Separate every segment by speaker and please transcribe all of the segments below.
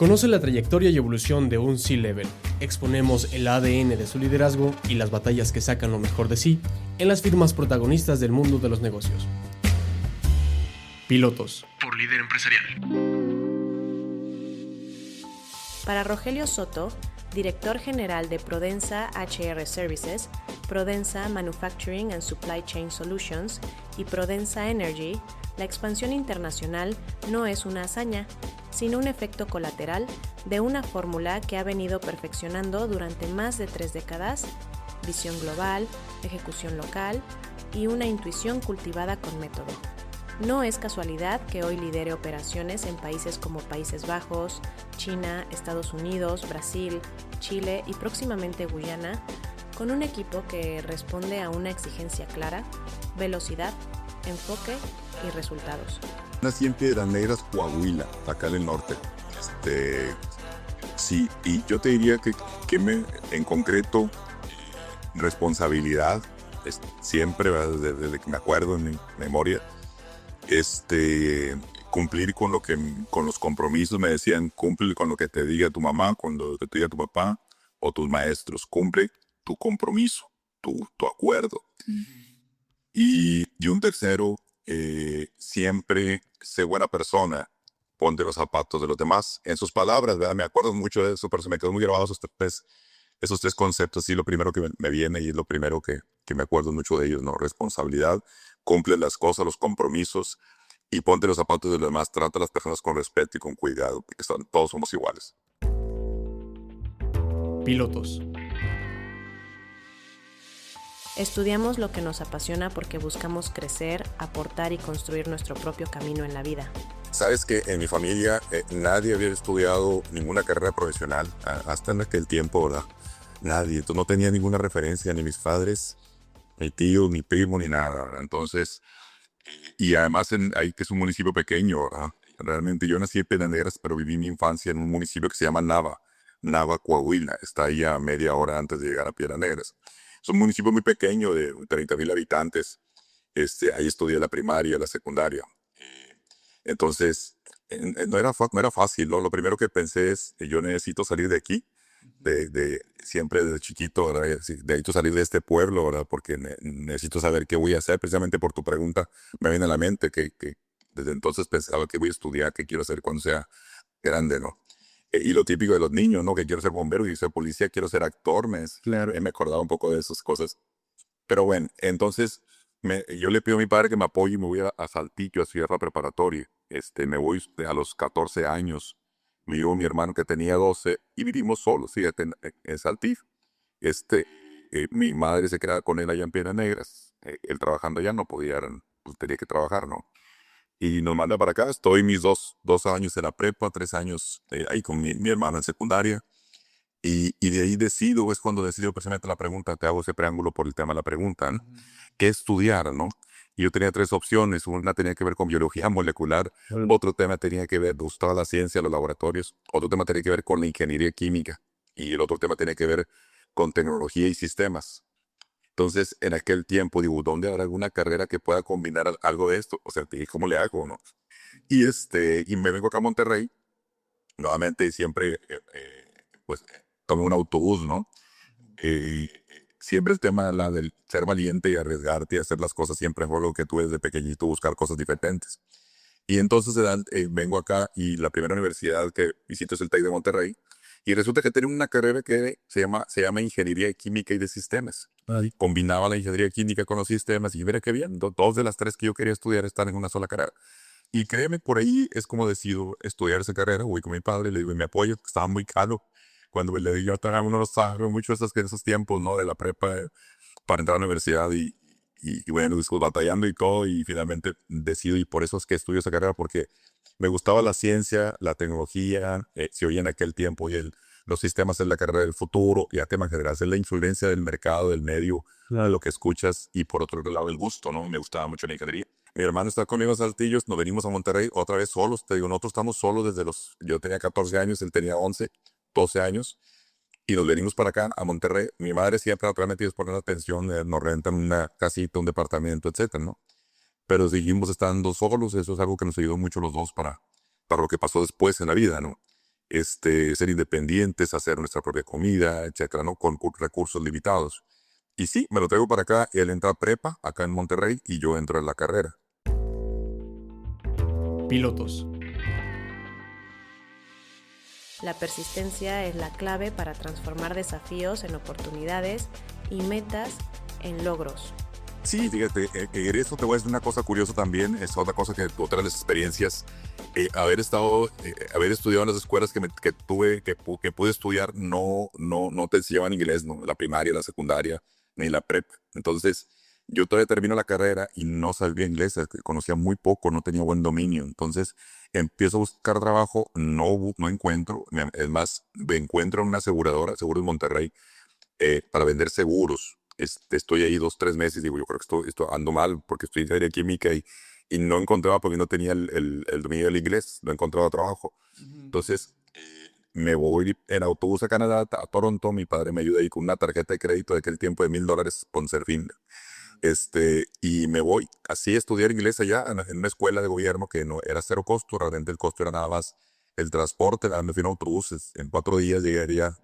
Speaker 1: Conoce la trayectoria y evolución de un C-Level. Exponemos el ADN de su liderazgo y las batallas que sacan lo mejor de sí en las firmas protagonistas del mundo de los negocios. Pilotos por Líder Empresarial.
Speaker 2: Para Rogelio Soto, director general de Prodensa HR Services, Prodensa Manufacturing and Supply Chain Solutions y Prodensa Energy, la expansión internacional no es una hazaña, sino un efecto colateral de una fórmula que ha venido perfeccionando durante más de 3 décadas, visión global, ejecución local y una intuición cultivada con método. No es casualidad que hoy lidere operaciones en países como Países Bajos, China, Estados Unidos, Brasil, Chile y próximamente Guyana, con un equipo que responde a una exigencia clara, velocidad, enfoque y resultados.
Speaker 3: Nací en Piedras Negras, Coahuila, acá en el norte. Sí, y yo te diría que en concreto, responsabilidad, siempre, desde que me acuerdo en mi memoria, cumplir con los compromisos. Me decían, cumple con lo que te diga tu mamá, con lo que te diga tu papá o tus maestros. Cumple tu compromiso, tu acuerdo. Y un tercero, siempre sé buena persona, ponte los zapatos de los demás. En sus palabras, ¿verdad? Me acuerdo mucho de eso, pero se me quedó muy grabado esos tres conceptos. Sí, lo primero que me viene y es lo primero que me acuerdo mucho de ellos, ¿no? Responsabilidad, cumple las cosas, los compromisos y ponte los zapatos de los demás. Trata a las personas con respeto y con cuidado, porque todos somos iguales.
Speaker 1: Pilotos.
Speaker 2: Estudiamos lo que nos apasiona porque buscamos crecer, aportar y construir nuestro propio camino en la vida.
Speaker 3: Sabes que en mi familia nadie había estudiado ninguna carrera profesional hasta en aquel tiempo, ¿verdad? Nadie. Entonces no tenía ninguna referencia, ni mis padres, mi tío, mi primo, ni nada, ¿verdad? Entonces, y además ahí que es un municipio pequeño, ¿verdad? Realmente yo nací en Piedras Negras, pero viví mi infancia en un municipio que se llama Nava, Coahuila. Está ahí a media hora antes de llegar a Piedras Negras. Es un municipio muy pequeño de 30,000 habitantes. Ahí estudié la primaria, la secundaria. Entonces, no era fácil, ¿no? Lo primero que pensé es, yo necesito salir de aquí, siempre desde chiquito, ¿verdad? Necesito salir de este pueblo, ¿verdad? Porque necesito saber qué voy a hacer. Precisamente por tu pregunta me viene a la mente que desde entonces pensaba que voy a estudiar, qué quiero hacer cuando sea grande, ¿no? Y lo típico de los niños, ¿no? Que quiero ser bombero, quiero ser policía, quiero ser actor. Claro. Me acordaba un poco de esas cosas. Pero bueno, entonces yo le pido a mi padre que me apoye y me voy a Saltillo a estudiar la preparatoria. Me voy a los 14 años. Vivo mi hermano que tenía 12 y vivimos solos, fíjate, en Saltillo. Mi madre se quedaba con él allá en Piedras Negras. Él trabajando allá no podía, pues tenía que trabajar, ¿no? Y nos manda para acá. Estoy mis dos años en la prepa, 3 años ahí con mi hermana en secundaria. Y de ahí es cuando decido precisamente la pregunta, te hago ese preámbulo por el tema de la pregunta, ¿no? ¿Qué estudiar, no? Y yo tenía 3 opciones. Una tenía que ver con biología molecular, otro tema tenía que ver, me gustaba la ciencia, los laboratorios, otro tema tenía que ver con la ingeniería química y el otro tema tenía que ver con tecnología y sistemas. Entonces, en aquel tiempo, digo, ¿dónde habrá alguna carrera que pueda combinar algo de esto? O sea, dije, ¿cómo le hago, no? Y me vengo acá a Monterrey, nuevamente, y siempre, pues, tomé un autobús, ¿no? Siempre el tema del ser valiente y arriesgarte y hacer las cosas siempre fue algo que tuve desde pequeñito, buscar cosas diferentes. Y entonces vengo acá y la primera universidad que visito es el TEC de Monterrey. Y resulta que tenía una carrera que se llama Ingeniería Química y de Sistemas. Ay. Combinaba la ingeniería química con los sistemas y mira qué bien, 2 de las 3 que yo quería estudiar están en una sola carrera. Y créeme, por ahí es como decido estudiar esa carrera. Voy con mi padre, le digo, me apoyo, estaba muy caro. Cuando le digo, uno no sabe mucho esos tiempos, ¿no? De la prepa para entrar a la universidad y bueno, después batallando y todo y finalmente decido y por eso es que estudio esa carrera porque me gustaba la ciencia, la tecnología, se oía en aquel tiempo y los sistemas en la carrera del futuro y a temas generales, es la influencia del mercado, del medio, de lo que escuchas y por otro lado el gusto, ¿no? Me gustaba mucho la ingeniería. Mi hermano está conmigo en Saltillo, nos venimos a Monterrey otra vez solos, te digo, nosotros estamos solos yo tenía 14 años, él tenía 11, 12 años. Y nos venimos para acá, a Monterrey. Mi madre siempre ha metido por una pensión, nos rentan una casita, un departamento, etcétera, ¿no? Pero seguimos estando solos, eso es algo que nos ayudó mucho los dos para lo que pasó después en la vida, ¿no? ser independientes, hacer nuestra propia comida, etcétera, ¿no? Con recursos limitados. Y sí, me lo traigo para acá. Él entra a prepa, acá en Monterrey, y yo entro en la carrera.
Speaker 1: Pilotos.
Speaker 2: La persistencia es la clave para transformar desafíos en oportunidades y metas en logros.
Speaker 3: Sí, fíjate, en eso te voy a decir una cosa curiosa también, es otra cosa que otras las experiencias, haber estudiado en las escuelas que pude estudiar, no te enseñaban inglés, ¿no? La primaria, la secundaria, ni la prepa. Entonces, yo todavía termino la carrera y no sabía inglés, conocía muy poco, no tenía buen dominio. Entonces, empiezo a buscar trabajo, no encuentro, es más, me encuentro en una aseguradora, Seguros Monterrey, para vender seguros. Estoy ahí 2, 3 meses, digo, yo creo que esto ando mal porque estoy en ingeniería química y no encontraba porque no tenía el dominio del inglés, no encontraba trabajo. Entonces, me voy en autobús a Canadá, a Toronto. Mi padre me ayuda ahí con una tarjeta de crédito de aquel tiempo de $1,000 con Serfín. Y me voy así a estudiar inglés allá en una escuela de gobierno que no era cero costo, realmente el costo era nada más el transporte, me fui en autobuses, en 4 días llegaría,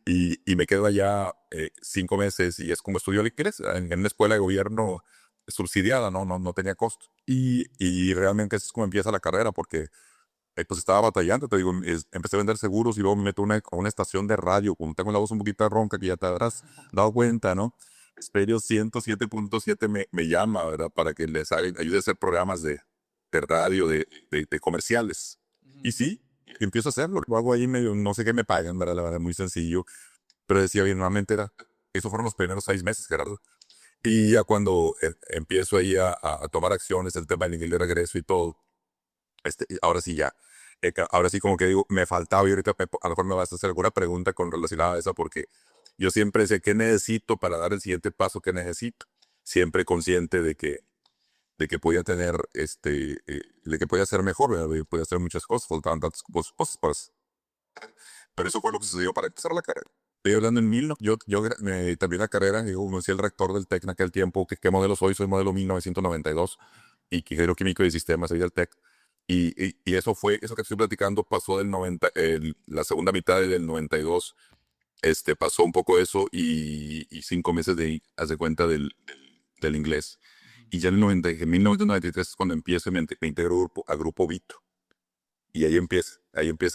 Speaker 3: y me quedo allá 5 meses y es como estudio el inglés en una escuela de gobierno subsidiada, no tenía costo. Y realmente es como empieza la carrera porque pues estaba batallando, te digo, empecé a vender seguros y luego me meto a una estación de radio, como tengo la voz un poquito ronca que ya te habrás dado cuenta, ¿no? Stereo 107.7 me llama, ¿verdad? Para que les ayude a hacer programas de radio, de comerciales. Y sí, empiezo a hacerlo. Lo hago ahí medio, no sé qué me pagan, ¿verdad? La verdad, muy sencillo. Pero decía bien, normalmente esos fueron los primeros 6 meses, Gerardo. Y ya cuando empiezo ahí a tomar acciones, el tema del inglés de regreso y todo, ahora sí ya. Ahora sí como que digo, me faltaba y ahorita a lo mejor me vas a hacer alguna pregunta con relacionada a eso porque yo siempre sé qué necesito para dar el siguiente paso que necesito. Siempre consciente de que podía tener, de que podía ser mejor, ¿verdad? Y podía hacer muchas cosas, faltaban tantas cosas, pues. Pero eso fue lo que sucedió para empezar la carrera. Estoy hablando en yo me terminé la carrera, digo, como decía el rector del TEC en aquel tiempo, ¿qué modelo soy? Soy modelo 1992 y ingeniero químico de sistemas ahí del TEC. Y eso que estoy platicando pasó la segunda mitad del 92, pasó un poco eso y 5 meses de ahí, haz de cuenta del inglés. Y ya en 1993 es cuando empiezo y me integro a Grupo Vitro. Y ahí empieza.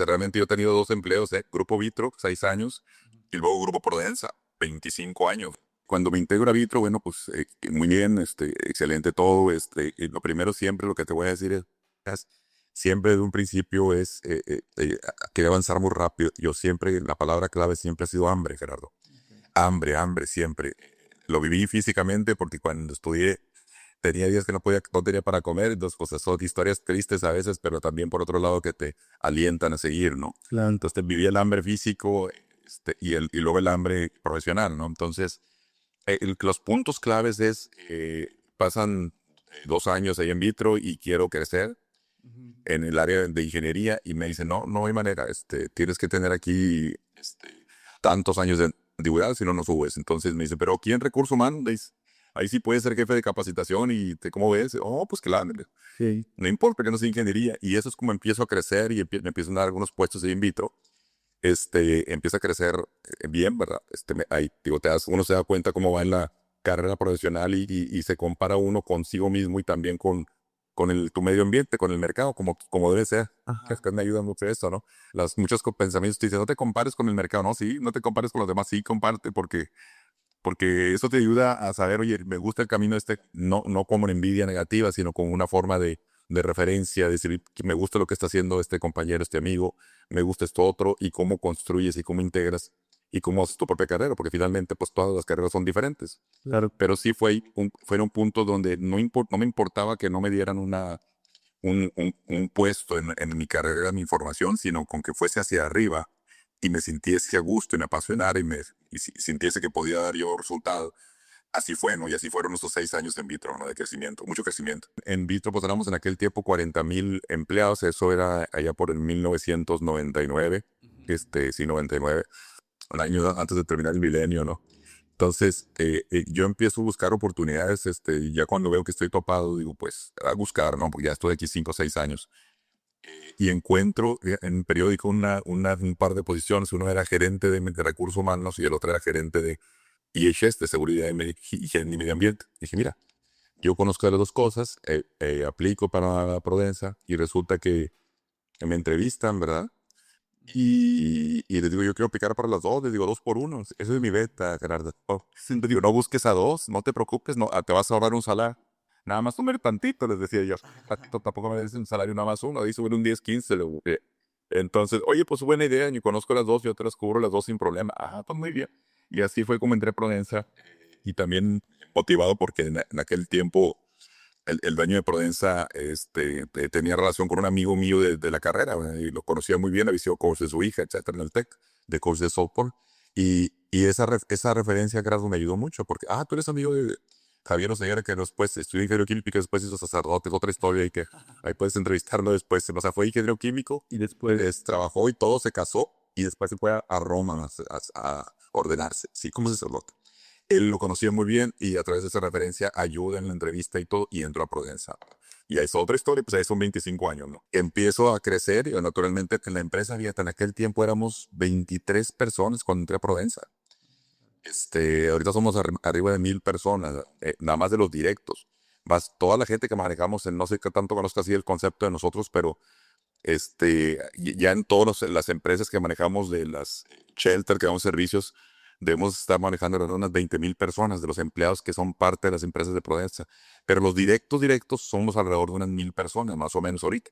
Speaker 3: Realmente yo he tenido 2 empleos, Grupo Vitro, 6 años, y luego Grupo Prodensa, 25 años. Cuando me integro a Vitro, bueno, pues muy bien, excelente todo. Y lo primero siempre, lo que te voy a decir es siempre de un principio quería avanzar muy rápido. Yo siempre, la palabra clave siempre ha sido hambre, Gerardo. Hambre, siempre. Lo viví físicamente porque cuando estudié tenía días que no tenía para comer, entonces pues son historias tristes a veces, pero también por otro lado que te alientan a seguir, ¿no?
Speaker 4: Claro.
Speaker 3: Entonces viví el hambre físico y luego el hambre profesional, ¿no? Entonces los puntos claves pasan 2 años ahí en Vitro y quiero crecer en el área de ingeniería y me dicen, no hay manera, tienes que tener aquí tantos años de antigüedad, si no, no subes. Entonces me dice, pero aquí en recursos humanos, ahí sí puedes ser jefe de capacitación y ¿cómo ves? Oh, pues claro,
Speaker 4: Sí.
Speaker 3: no importa que no sea ingeniería. Y eso es como empiezo a crecer y me empiezan a dar algunos puestos ahí in vitro. Empieza a crecer bien, ¿verdad? Ahí, digo, uno se da cuenta cómo va en la carrera profesional y se compara uno consigo mismo y también con tu medio ambiente, con el mercado, como debe ser. Es que me ayuda mucho eso, ¿no? Muchos pensamientos te dicen, no te compares con el mercado, no, sí, no te compares con los demás, sí, comparte, porque eso te ayuda a saber, oye, me gusta el camino no como una envidia negativa, sino como una forma de referencia, decir que me gusta lo que está haciendo este compañero, este amigo, me gusta esto otro, y cómo construyes y cómo integras y cómo haces tu propia carrera, porque finalmente pues todas las carreras son diferentes.
Speaker 4: Claro.
Speaker 3: Pero sí fue un punto donde no me importaba que no me dieran un puesto en mi carrera, mi formación, sino con que fuese hacia arriba y me sintiese a gusto y me apasionara y sintiese que podía dar yo resultado. Así fue, ¿no? Y así fueron esos 6 años en Vitro, ¿no? De crecimiento, mucho crecimiento. En Vitro, pues éramos en aquel tiempo 40,000 empleados, eso era allá por el 1999, sí, 99, un año antes de terminar el milenio, ¿no? Entonces, yo empiezo a buscar oportunidades, ya cuando veo que estoy topado, digo, pues, a buscar, ¿no? Porque ya estoy aquí 5 o 6 años. y encuentro en un periódico un par de posiciones. Uno era gerente de recursos humanos y el otro era gerente de IHS, de seguridad y medio ambiente. Dije, mira, yo conozco las dos cosas, aplico para Prodensa y resulta que me entrevistan, ¿verdad? Y les digo, yo quiero aplicar para las dos, les digo, 2 por 1. Eso es mi beta, Gerardo. Oh, les digo, no busques a dos, no te preocupes, no, te vas a ahorrar un salario. Nada más sumar tantito, les decía yo. Tantito, tampoco me des un salario nada más uno, ahí suben un 10, 15. Entonces, oye, pues buena idea, yo conozco las dos, yo te las cubro las dos sin problema. Ah, pues muy bien. Y así fue como entré a Prodensa y también motivado porque en aquel tiempo el dueño de Prodensa tenía relación con un amigo mío de la carrera, ¿verdad? Y lo conocía muy bien, había sido coach de su hija, etcétera, en el TEC, de coach de softball. Y esa referencia, Gerardo, me ayudó mucho porque, tú eres amigo de Javier Oseguera, que después estudió ingeniero químico y después hizo sacerdote, es otra historia y que ahí puedes entrevistarlo después. O sea, fue ingeniero químico y después trabajó y todo, se casó y después se fue a Roma a ordenarse, sí, como sacerdote. Él lo conocía muy bien y a través de esa referencia ayuda en la entrevista y todo, y entró a Prodensa. Y ahí es otra historia, pues ahí son 25 años, ¿no? Empiezo a crecer y naturalmente en la empresa, fíjate, en aquel tiempo éramos 23 personas cuando entré a Prodensa. Ahorita somos arriba de 1000 personas, nada más de los directos. Más toda la gente que manejamos, no sé qué tanto conozco así el concepto de nosotros, pero ya en todas las empresas que manejamos de las shelter, que damos servicios, debemos estar manejando alrededor de unas 20,000 personas de los empleados que son parte de las empresas de Prodensa. Pero los directos somos alrededor de unas 1000 personas, más o menos ahorita.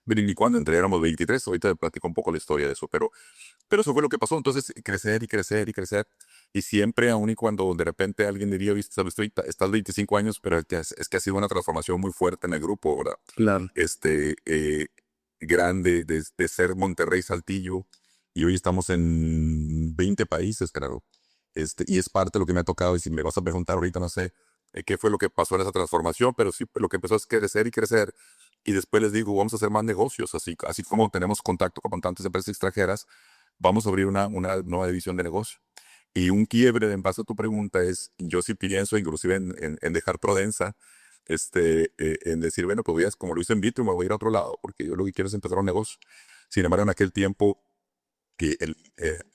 Speaker 3: Miren, y cuando entré éramos 23, ahorita te platico un poco la historia de eso, pero eso fue lo que pasó. Entonces, crecer y crecer y crecer. Y siempre, aun y cuando de repente alguien diría, viste, estás 25 años, pero es que ha sido una transformación muy fuerte en el grupo, ¿verdad?
Speaker 1: Claro.
Speaker 3: Grande, de ser Monterrey, Saltillo, y hoy estamos en 20 países, claro. Y es parte de lo que me ha tocado, y si me vas a preguntar ahorita, no sé qué fue lo que pasó en esa transformación, pero sí, lo que empezó es crecer y crecer, y después les digo, vamos a hacer más negocios, así como tenemos contacto con tantas empresas extranjeras, vamos a abrir una nueva división de negocio. Y un quiebre, en base a tu pregunta, es, yo sí pienso, inclusive en dejar Prodensa, en decir, bueno, pues como lo hice en Vitro, me voy a ir a otro lado, porque yo lo que quiero es empezar un negocio. Sin embargo, en aquel tiempo, que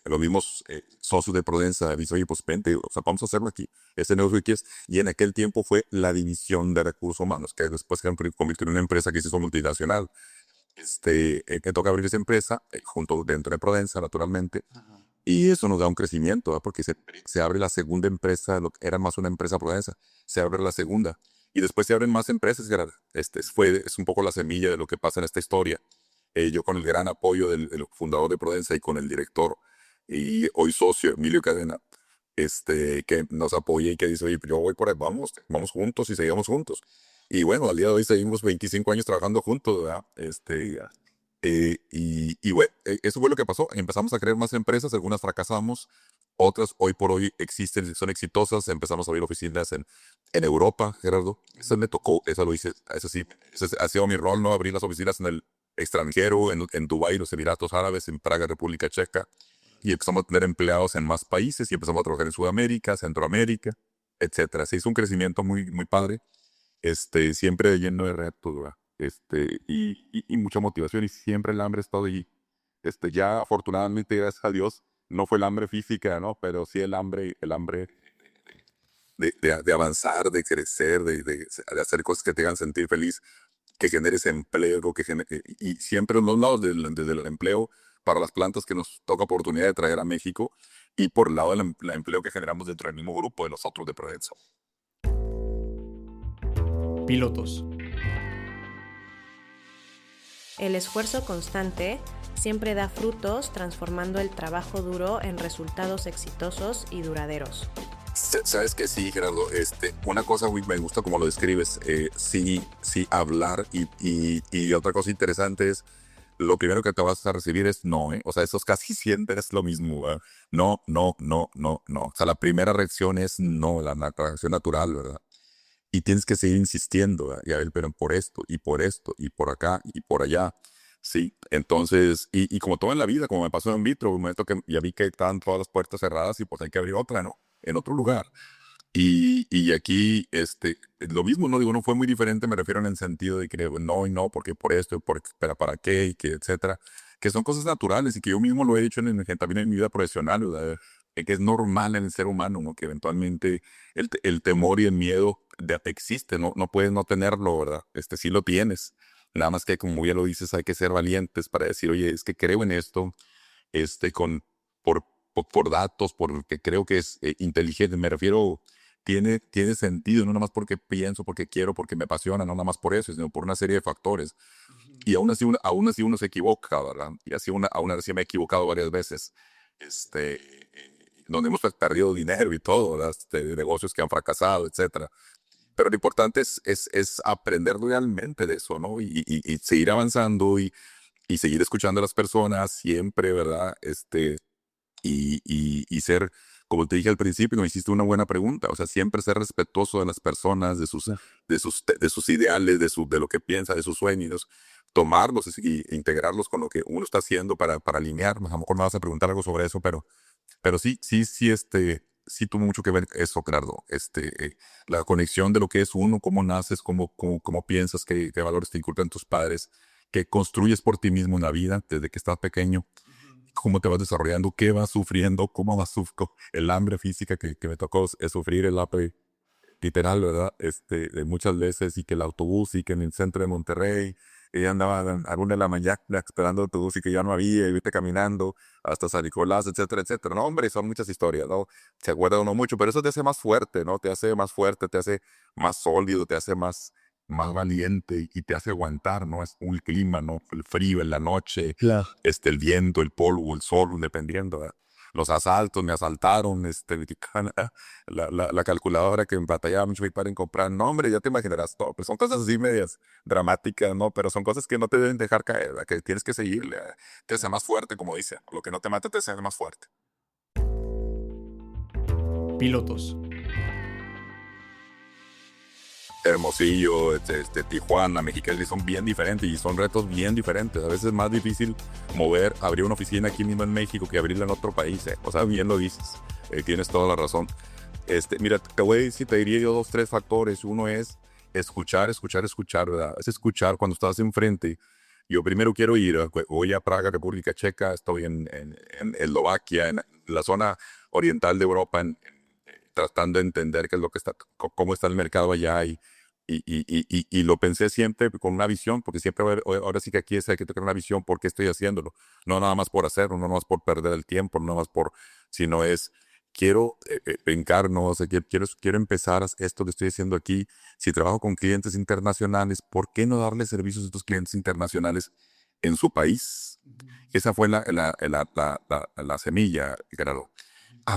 Speaker 3: los mismos socios de Prodensa me dicen, oye, pues vente, o sea, vamos a hacerlo aquí, ese negocio que quieres. Y en aquel tiempo fue la división de recursos humanos, que después se convirtió en una empresa que se hizo multinacional. Que toca abrir esa empresa, junto dentro de Prodensa, naturalmente. Y eso nos da un crecimiento, ¿verdad? Porque se abre la segunda empresa, era más una empresa Prodensa, se abre la segunda. Y después se abren más empresas, Gerard. Es un poco la semilla de lo que pasa en esta historia. Yo con el gran apoyo del fundador de Prodensa y con el director y hoy socio, Emilio Cadena, que nos apoya y que dice, oye, yo voy por ahí, vamos juntos y seguimos juntos. Y bueno, al día de hoy seguimos 25 años trabajando juntos, ¿verdad? Y bueno, eso fue lo que pasó. Empezamos a crear más empresas, algunas fracasamos, otras hoy por hoy existen, son exitosas. Empezamos a abrir oficinas en Europa, Gerardo. Eso me tocó, eso lo hice, eso sí, ese ha sido mi rol, ¿no? Abrir las oficinas en el extranjero, en Dubái, los Emiratos Árabes, en Praga, República Checa. Y empezamos a tener empleados en más países y empezamos a trabajar en Sudamérica, Centroamérica, etcétera. Se hizo un crecimiento muy, muy padre, siempre lleno de retos, ¿verdad? Y mucha motivación y siempre el hambre ha estado allí. Ya afortunadamente, gracias a Dios, no fue el hambre física, ¿no? Pero sí el hambre de avanzar, de crecer, de hacer cosas que te hagan sentir feliz, que generes empleo, y siempre en los lados desde el empleo para las plantas que nos toca oportunidad de traer a México y por el lado del empleo que generamos dentro del mismo grupo de los otros de Prodensa.
Speaker 1: Pilotos.
Speaker 2: El esfuerzo constante siempre da frutos, transformando el trabajo duro en resultados exitosos y duraderos.
Speaker 3: Sabes que sí, Gerardo, una cosa me gusta como lo describes, sí, hablar y otra cosa interesante es, lo primero que te vas a recibir es no, o sea, eso casi siempre es lo mismo, ¿verdad? No, no, no, no, no, o sea, la primera reacción es no, la reacción natural, ¿verdad? Y tienes que seguir insistiendo, ¿verdad? Y a ver, pero por esto, y por esto, y por acá, y por allá, sí, entonces, y como todo en la vida, como me pasó en Vitro, un momento que ya vi que estaban todas las puertas cerradas y pues hay que abrir otra, ¿no? En otro lugar. Y aquí, lo mismo, no digo, no fue muy diferente, me refiero en el sentido de que no y no, porque por esto, pero para qué, y que etcétera, que son cosas naturales y que yo mismo lo he dicho también en mi vida profesional, ¿verdad? Que es normal en el ser humano, ¿no? Que eventualmente el temor y el miedo existe, ¿no? No puedes no tenerlo, ¿verdad? Sí lo tienes. Nada más que, como ya lo dices, hay que ser valientes para decir, oye, es que creo en esto, con, por, por datos, porque creo que es inteligente. Me refiero, tiene sentido, no nada más porque pienso, porque quiero, porque me apasiona, no nada más por eso, sino por una serie de factores. Y aún así uno se equivoca, ¿verdad? Y así aún así me he equivocado varias veces, donde hemos perdido dinero y todo, ¿verdad? De negocios que han fracasado, etcétera. Pero lo importante es aprender realmente de eso, ¿no? Y seguir avanzando y seguir escuchando a las personas siempre, ¿verdad? Y ser, como te dije al principio, me hiciste una buena pregunta, o sea, siempre ser respetuoso de las personas, de sus ideales, de lo que piensa, de sus sueños, tomarlos y integrarlos con lo que uno está haciendo para alinear. A lo mejor me vas a preguntar algo sobre eso, pero sí, sí tuvo mucho que ver eso, Gerardo. La conexión de lo que es uno, cómo naces, cómo piensas, qué valores te inculcan tus padres, que construyes por ti mismo una vida desde que estás pequeño, cómo te vas desarrollando, qué vas sufriendo, cómo vas sufriendo, el hambre física que me tocó es sufrir, el hambre literal, ¿verdad? De muchas veces, y que el autobús, y que en el centro de Monterrey, ella andaba a 1 de la mañana esperando el autobús y que ya no había, y viste caminando hasta San Nicolás, etcétera, etcétera. No, hombre, son muchas historias, ¿no? Se acuerda uno mucho, pero eso te hace más fuerte, ¿no? Te hace más fuerte, te hace más sólido, te hace más valiente y te hace aguantar, ¿no? Es un clima, ¿no? El frío en la noche,
Speaker 1: Claro.
Speaker 3: el viento, el polvo, el sol, dependiendo, ¿verdad? Los asaltos, me asaltaron, la calculadora que me batallaba mucho mi padre en comprar. No, hombre, ya te imaginarás todo. Pues son cosas así medias dramáticas, ¿no? Pero son cosas que no te deben dejar caer, ¿verdad? Que tienes que seguirle. Te hace más fuerte, como dice. Lo que no te mata te hace más fuerte.
Speaker 1: Pilotos.
Speaker 3: Hermosillo, Tijuana, Mexicali son bien diferentes y son retos bien diferentes. A veces es más difícil abrir una oficina aquí mismo en México que abrirla en otro país. O sea, bien lo dices. Tienes toda la razón. Mira, te voy a decir, te diría yo 2, 3 factores. Uno es escuchar, ¿verdad? Es escuchar cuando estás enfrente. Yo primero quiero ir, voy a Praga, República Checa, estoy en Eslovaquia, en la zona oriental de Europa, tratando de entender qué es lo que está, cómo está el mercado allá y lo pensé siempre con una visión, porque siempre ahora sí que aquí hay que tener una visión por qué estoy haciéndolo, no nada más por hacerlo, no nada más por perder el tiempo, no nada más sino quiero encarno, o sea, quiero empezar esto que estoy haciendo aquí. Si trabajo con clientes internacionales, ¿por qué no darle servicios a estos clientes internacionales en su país? Esa fue la semilla, Gerardo.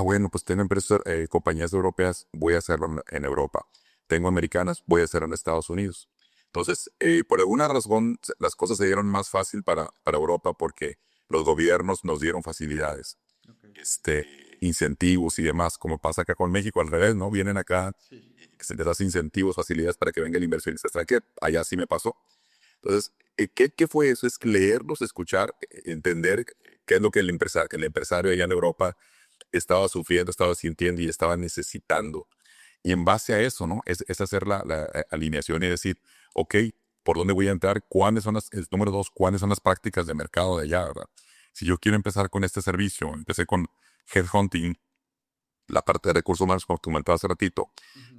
Speaker 3: Bueno, pues tengo empresas, compañías europeas, voy a hacerlo en Europa. Tengo americanas, voy a hacerlo en Estados Unidos. Entonces, por alguna razón, las cosas se dieron más fácil para Europa porque los gobiernos nos dieron facilidades, incentivos y demás, como pasa acá con México, al revés, ¿no? Vienen acá, y se les hace incentivos, facilidades para que venga el inversionista extranjero. Allá sí me pasó. Entonces, ¿qué fue eso? Es leerlos, escuchar, entender qué es lo que que el empresario allá en Europa estaba sufriendo, estaba sintiendo y estaba necesitando. Y en base a eso, ¿no? Es hacer la alineación y decir, ok, ¿por dónde voy a entrar? Número 2, ¿cuáles son las prácticas de mercado de allá, verdad? Si yo quiero empezar con este servicio, empecé con headhunting, la parte de recursos humanos, como comentaba hace ratito,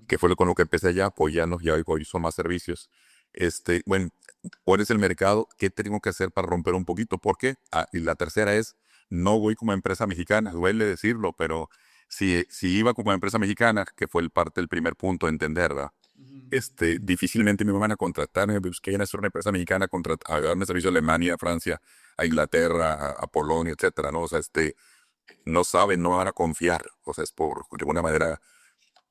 Speaker 3: que fue con lo que empecé allá, pues ya hoy son más servicios. Bueno, ¿cuál es el mercado? ¿Qué tengo que hacer para romper un poquito? ¿Por qué? Y la tercera es, no voy como empresa mexicana, duele decirlo, pero si iba como empresa mexicana, que fue parte del primer punto de entender, ¿verdad? Difícilmente me van a contratar, me busquen hacer una empresa mexicana, a darme servicio a Alemania, a Francia, a Inglaterra, a Polonia, etcétera, ¿no? O sea, no saben, no van a confiar, o sea, es de alguna manera,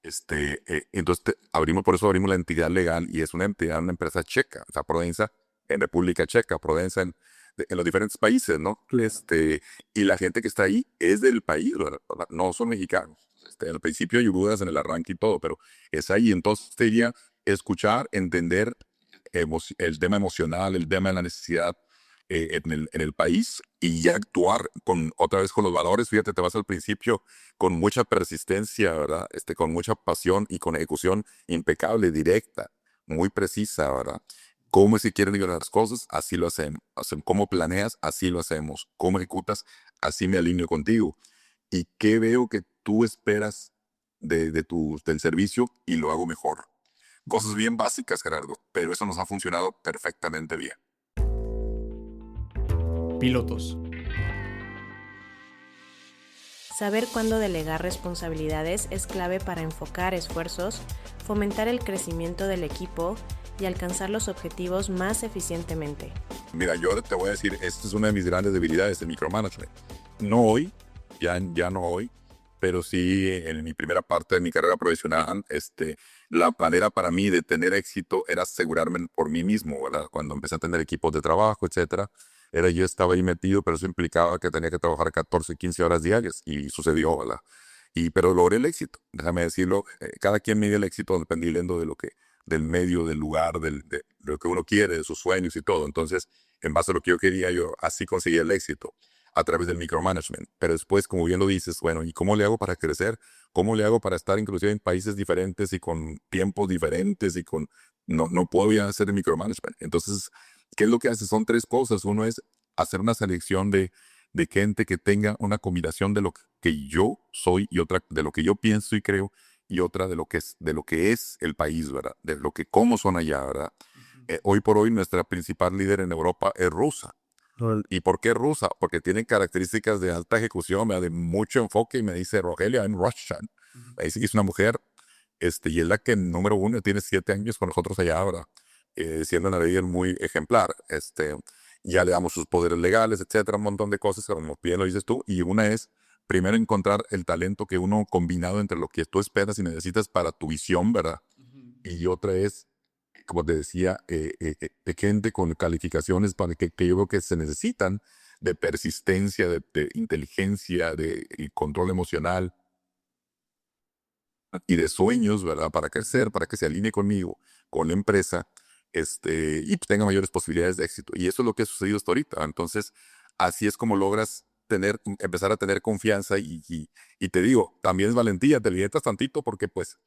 Speaker 3: entonces por eso abrimos la entidad legal y es una entidad, una empresa checa, o sea, Prodensa en República Checa, Prodensa en los diferentes países, ¿no? Y la gente que está ahí es del país, ¿verdad? No son mexicanos. Al principio hay dudas en el arranque y todo, pero es ahí. Entonces sería escuchar, entender el tema emocional, el tema de la necesidad en el país y ya actuar otra vez con los valores. Fíjate, te vas al principio con mucha persistencia, ¿verdad? Con mucha pasión y con ejecución impecable, directa, muy precisa, ¿verdad? ¿Cómo es que quieren lograr las cosas? Así lo hacemos. ¿Cómo planeas? Así lo hacemos. ¿Cómo ejecutas? Así me alineo contigo. ¿Y qué veo que tú esperas del servicio y lo hago mejor? Cosas bien básicas, Gerardo, pero eso nos ha funcionado perfectamente bien.
Speaker 1: Pilotos.
Speaker 2: Saber cuándo delegar responsabilidades es clave para enfocar esfuerzos, fomentar el crecimiento del equipo y alcanzar los objetivos más eficientemente.
Speaker 3: Mira, yo te voy a decir, esta es una de mis grandes debilidades, el micromanagement. No hoy, ya no hoy, pero sí en mi primera parte de mi carrera profesional, la manera para mí de tener éxito era asegurarme por mí mismo, ¿verdad? Cuando empecé a tener equipos de trabajo, etcétera, yo estaba ahí metido, pero eso implicaba que tenía que trabajar 14, 15 horas diarias y sucedió, ¿verdad? Pero logré el éxito, déjame decirlo, cada quien mide el éxito dependiendo del medio, del lugar, de lo que uno quiere, de sus sueños y todo. Entonces, en base a lo que yo quería, yo así conseguí el éxito a través del micromanagement. Pero después, como bien lo dices, bueno, ¿y cómo le hago para crecer? ¿Cómo le hago para estar inclusive en países diferentes y con tiempos diferentes y con... No puedo ya hacer el micromanagement. Entonces, ¿qué es lo que hace? Son tres cosas. Uno es hacer una selección de gente que tenga una combinación de lo que yo soy y otra de lo que yo pienso y creo y otra de lo que es el país, ¿verdad? De lo que cómo son allá, ¿verdad? Hoy por hoy nuestra principal líder en Europa es rusa. ¿Y por qué rusa? Porque tiene características de alta ejecución, ¿verdad? De mucho enfoque y me dice, Rogelio, I'm Russian. Me dice que es una mujer y es la que número uno tiene 7 años con nosotros allá, ¿verdad? Siendo una líder muy ejemplar. Ya le damos sus poderes legales, etcétera, un montón de cosas, como bien lo dices tú. Y una es, primero, encontrar el talento que uno combinado entre lo que tú esperas y necesitas para tu visión, ¿verdad? Y otra es, como te decía, de gente con calificaciones para que yo creo que se necesitan de persistencia, de inteligencia, de control emocional y de sueños, ¿verdad? Para crecer, para que se alinee conmigo, con la empresa, y pues tenga mayores posibilidades de éxito. Y eso es lo que ha sucedido hasta ahorita. Entonces, así es como logras empezar a tener confianza y te digo, también es valentía, te limitas tantito porque pues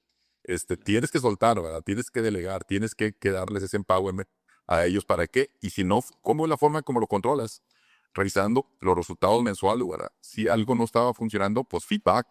Speaker 3: tienes que soltar, ¿verdad? Tienes que delegar, tienes que darles ese empowerment a ellos. ¿Para qué? Y si no, ¿cómo es la forma como lo controlas? Revisando los resultados mensuales, ¿verdad? Si algo no estaba funcionando, pues feedback.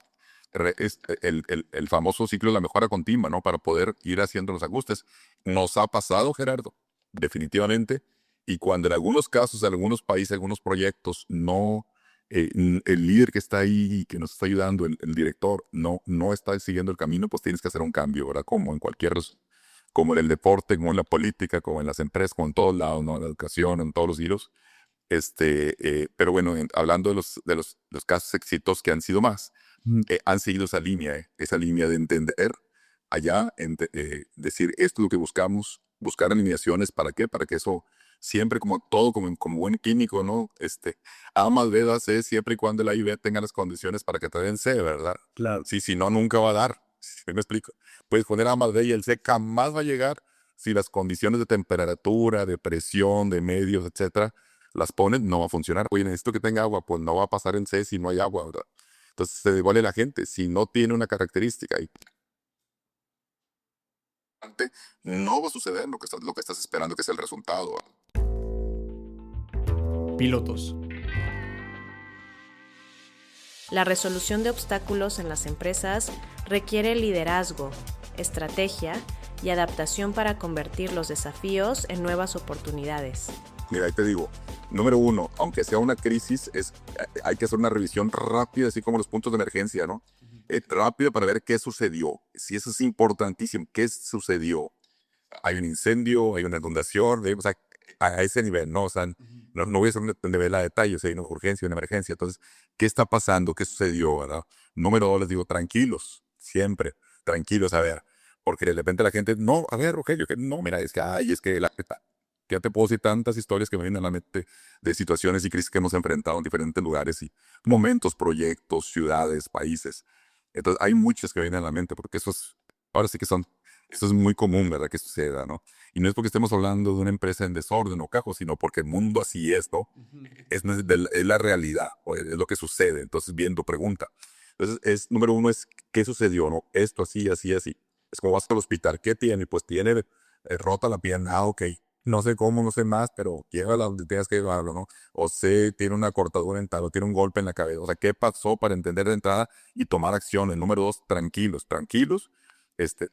Speaker 3: Es el famoso ciclo de la mejora continua, ¿no? Para poder ir haciendo los ajustes. Nos ha pasado, Gerardo, definitivamente. Y cuando en algunos casos, en algunos países, algunos proyectos, no, el líder que está ahí, que nos está ayudando, el director, no está siguiendo el camino, pues tienes que hacer un cambio, ¿verdad? Como en el deporte, como en la política, como en las empresas, como en todos lados, ¿no? En la educación, en todos los giros. Pero bueno, hablando de los casos exitosos que han sido más, han seguido esa línea de entender allá, decir, esto es lo que buscamos, buscar alineaciones, ¿para qué? Para que eso siempre, como todo, como buen químico, ¿no? A más B da C siempre y cuando la I B tenga las condiciones para que te den C, ¿verdad?
Speaker 4: Claro.
Speaker 3: Sí, si no, nunca va a dar. ¿Sí me explico? Puedes poner A más B y el C jamás va a llegar si las condiciones de temperatura, de presión, de medios, etcétera, las ponen, no va a funcionar. Oye, necesito que tenga agua, pues no va a pasar en C si no hay agua, ¿verdad? Entonces se devuelve la gente si no tiene una característica y no va a suceder lo que estás esperando que es el resultado.
Speaker 1: Pilotos.
Speaker 2: La resolución de obstáculos en las empresas requiere liderazgo, estrategia y adaptación para convertir los desafíos en nuevas oportunidades.
Speaker 3: Mira, ahí te digo, número uno, aunque sea una crisis, hay que hacer una revisión rápida, así como los puntos de emergencia, ¿no? Rápida para ver qué sucedió. Si eso es importantísimo, ¿qué sucedió? Hay un incendio, hay una inundación, o sea, a ese nivel, ¿no? O sea, no voy a hacer un nivel a detalle, o sea, hay una urgencia, una emergencia. Entonces, ¿qué está pasando? ¿Qué sucedió, verdad? Número dos, les digo, tranquilos, siempre, tranquilos, a ver, porque de repente la gente, no, a ver, Rogelio, que no, mira, es que ya te puedo decir tantas historias que me vienen a la mente de situaciones y crisis que hemos enfrentado en diferentes lugares y momentos, proyectos, ciudades, países. Entonces, hay muchas que vienen a la mente porque ahora sí que son Esto es muy común, ¿verdad? Que suceda, ¿no? Y no es porque estemos hablando de una empresa en desorden o caos, sino porque el mundo así es, ¿no? Es la realidad, o es lo que sucede. Entonces, bien, tu pregunta. Entonces, número uno es, ¿qué sucedió, no? Esto así, así, así. Es como vas al hospital, ¿qué tiene? Pues tiene rota la pierna, ok. No sé cómo, no sé más, pero llévala donde tengas que llevarlo, ¿no? O sé, tiene una cortadura dental, o tiene un golpe en la cabeza. O sea, ¿qué pasó para entender de entrada y tomar acciones? Número dos, tranquilos, tranquilos,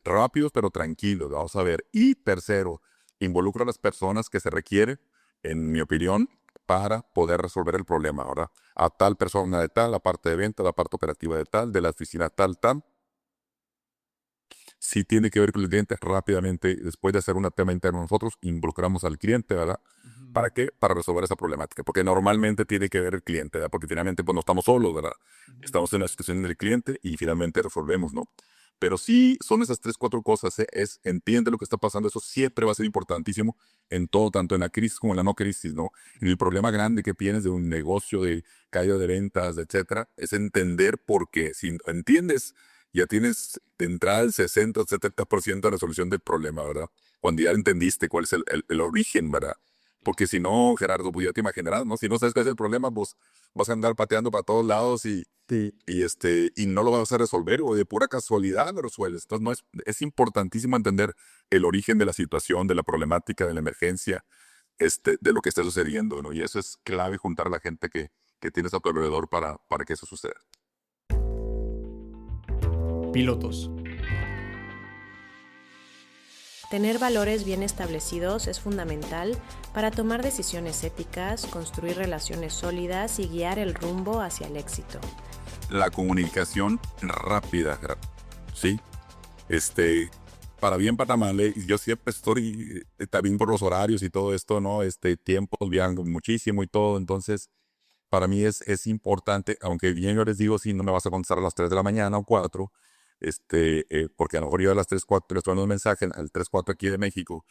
Speaker 3: rápidos pero tranquilos, vamos a ver. Y tercero, involucra a las personas que se requiere, en mi opinión, para poder resolver el problema, ¿verdad? A tal persona de tal, la parte de venta, la parte operativa de tal, de la oficina tal, tal. Si tiene que ver con el cliente, rápidamente, después de hacer un tema interno, nosotros involucramos al cliente, ¿verdad? ¿Para qué? Para resolver esa problemática, porque normalmente tiene que ver el cliente, ¿verdad? Porque finalmente pues no estamos solos, ¿verdad? Estamos en la situación del cliente y finalmente resolvemos, ¿no? Pero sí son esas tres, cuatro cosas, ¿eh? Entiende lo que está pasando, eso siempre va a ser importantísimo en todo, tanto en la crisis como en la no crisis, ¿no? Y el problema grande que tienes de un negocio, de caída de ventas, etcétera, es entender por qué. Si entiendes, ya tienes de entrada el 60 o 70% de la solución del problema, ¿verdad? Cuando ya entendiste cuál es el origen, ¿verdad? Porque si no, Gerardo, pues ya te imaginarás, ¿no? Si no sabes cuál es el problema, pues vas a andar pateando para todos lados
Speaker 4: Sí,
Speaker 3: y no lo vas a resolver o de pura casualidad lo resuelves. Entonces es importantísimo entender el origen de la situación, de la problemática, de la emergencia, de lo que está sucediendo, ¿no? Y eso es clave, juntar a la gente que tienes a tu alrededor para que eso suceda.
Speaker 1: Pilotos.
Speaker 2: Tener valores bien establecidos es fundamental para tomar decisiones éticas, construir relaciones sólidas y guiar el rumbo hacia el éxito.
Speaker 3: La comunicación rápida, Gerardo. ¿Sí? Para bien, para mal, yo siempre estoy, también por los horarios y todo esto, ¿no? Tiempos viajando muchísimo y todo, entonces para mí es importante, aunque bien yo les digo, si no me vas a contestar a las 3 de la mañana o 4, porque a lo mejor yo a las 3 4 les mando un mensaje al 3 4 aquí de México,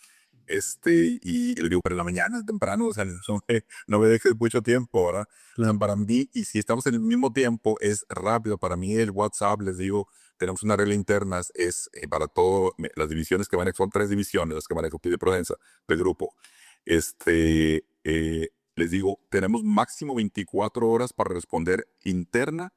Speaker 3: y le digo, pero en la mañana es temprano, o sea, no me dejes mucho tiempo, ¿verdad? O sea, para mí, y si estamos en el mismo tiempo, es rápido. Para mí el WhatsApp, les digo, tenemos una regla interna, es para todo, las divisiones que manejo, son 3 divisiones las que manejo aquí de Prodensa, del grupo. Les digo, tenemos máximo 24 horas para responder interna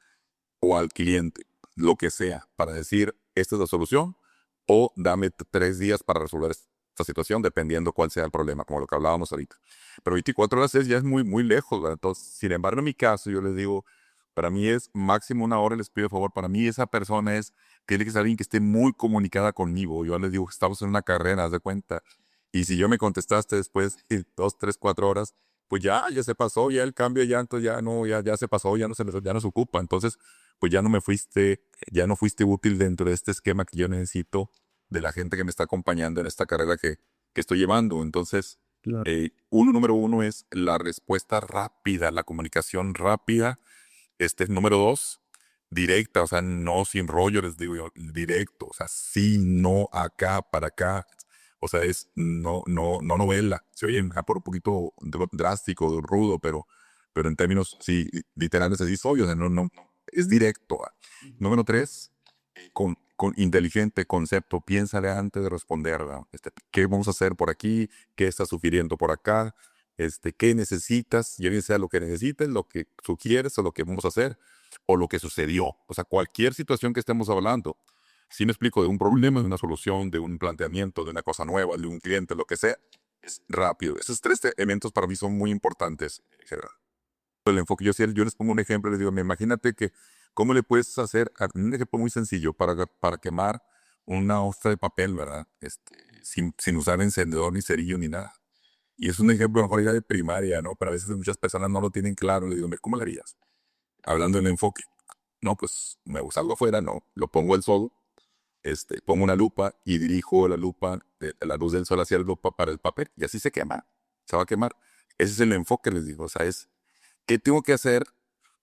Speaker 3: o al cliente, lo que sea, para decir, esta es la solución, o dame 3 días para resolver esta situación, dependiendo cuál sea el problema, como lo que hablábamos ahorita. Pero 24 horas ya es muy, muy lejos, ¿verdad? Entonces, sin embargo, en mi caso, yo les digo, para mí es máximo 1 hora, les pido favor, para mí esa persona tiene que ser alguien que esté muy comunicada conmigo. Yo les digo, estamos en una carrera, haz de cuenta, y si yo me contestaste después de 2, 3, 4 horas, pues ya se pasó, ya el cambio ya, entonces ya no, ya se pasó, ya no se ocupa. Entonces, pues ya no fuiste útil dentro de este esquema que yo necesito de la gente que me está acompañando en esta carrera que estoy llevando. Entonces,
Speaker 4: claro.
Speaker 3: número uno es la respuesta rápida, la comunicación rápida. Número dos, directa, o sea, no sin rollo, les digo yo, directo, o sea, sí, no, acá, para acá. O sea, es no novela. Se oye por un poquito drástico, rudo, pero en términos, sí, literales, así soy. O sea, no, es directo. Número tres, con inteligente concepto, piénsale antes de responder, ¿verdad? ¿Qué vamos a hacer por aquí? ¿Qué estás sugiriendo por acá? ¿Qué necesitas? Ya bien sea lo que necesites, lo que sugieres o lo que vamos a hacer o lo que sucedió. O sea, cualquier situación que estemos hablando. Si me explico, de un problema, de una solución, de un planteamiento, de una cosa nueva, de un cliente, lo que sea, es rápido. Esos 3 elementos para mí son muy importantes, Gerardo. El enfoque, yo les pongo un ejemplo, les digo, imagínate que, ¿cómo le puedes hacer? Un ejemplo muy sencillo para quemar una ostra de papel, ¿verdad? Sin usar encendedor, ni cerillo, ni nada. Y es un ejemplo a lo mejor ya de primaria, ¿no? Pero a veces muchas personas no lo tienen claro. Le digo, ¿cómo lo harías? Hablando del enfoque. No, pues me gusta algo afuera, no. Lo pongo al sol, pongo una lupa y dirijo la lupa, la luz del sol hacia la lupa para el papel. Y así se quema. Se va a quemar. Ese es el enfoque, les digo. O sea, ¿qué tengo que hacer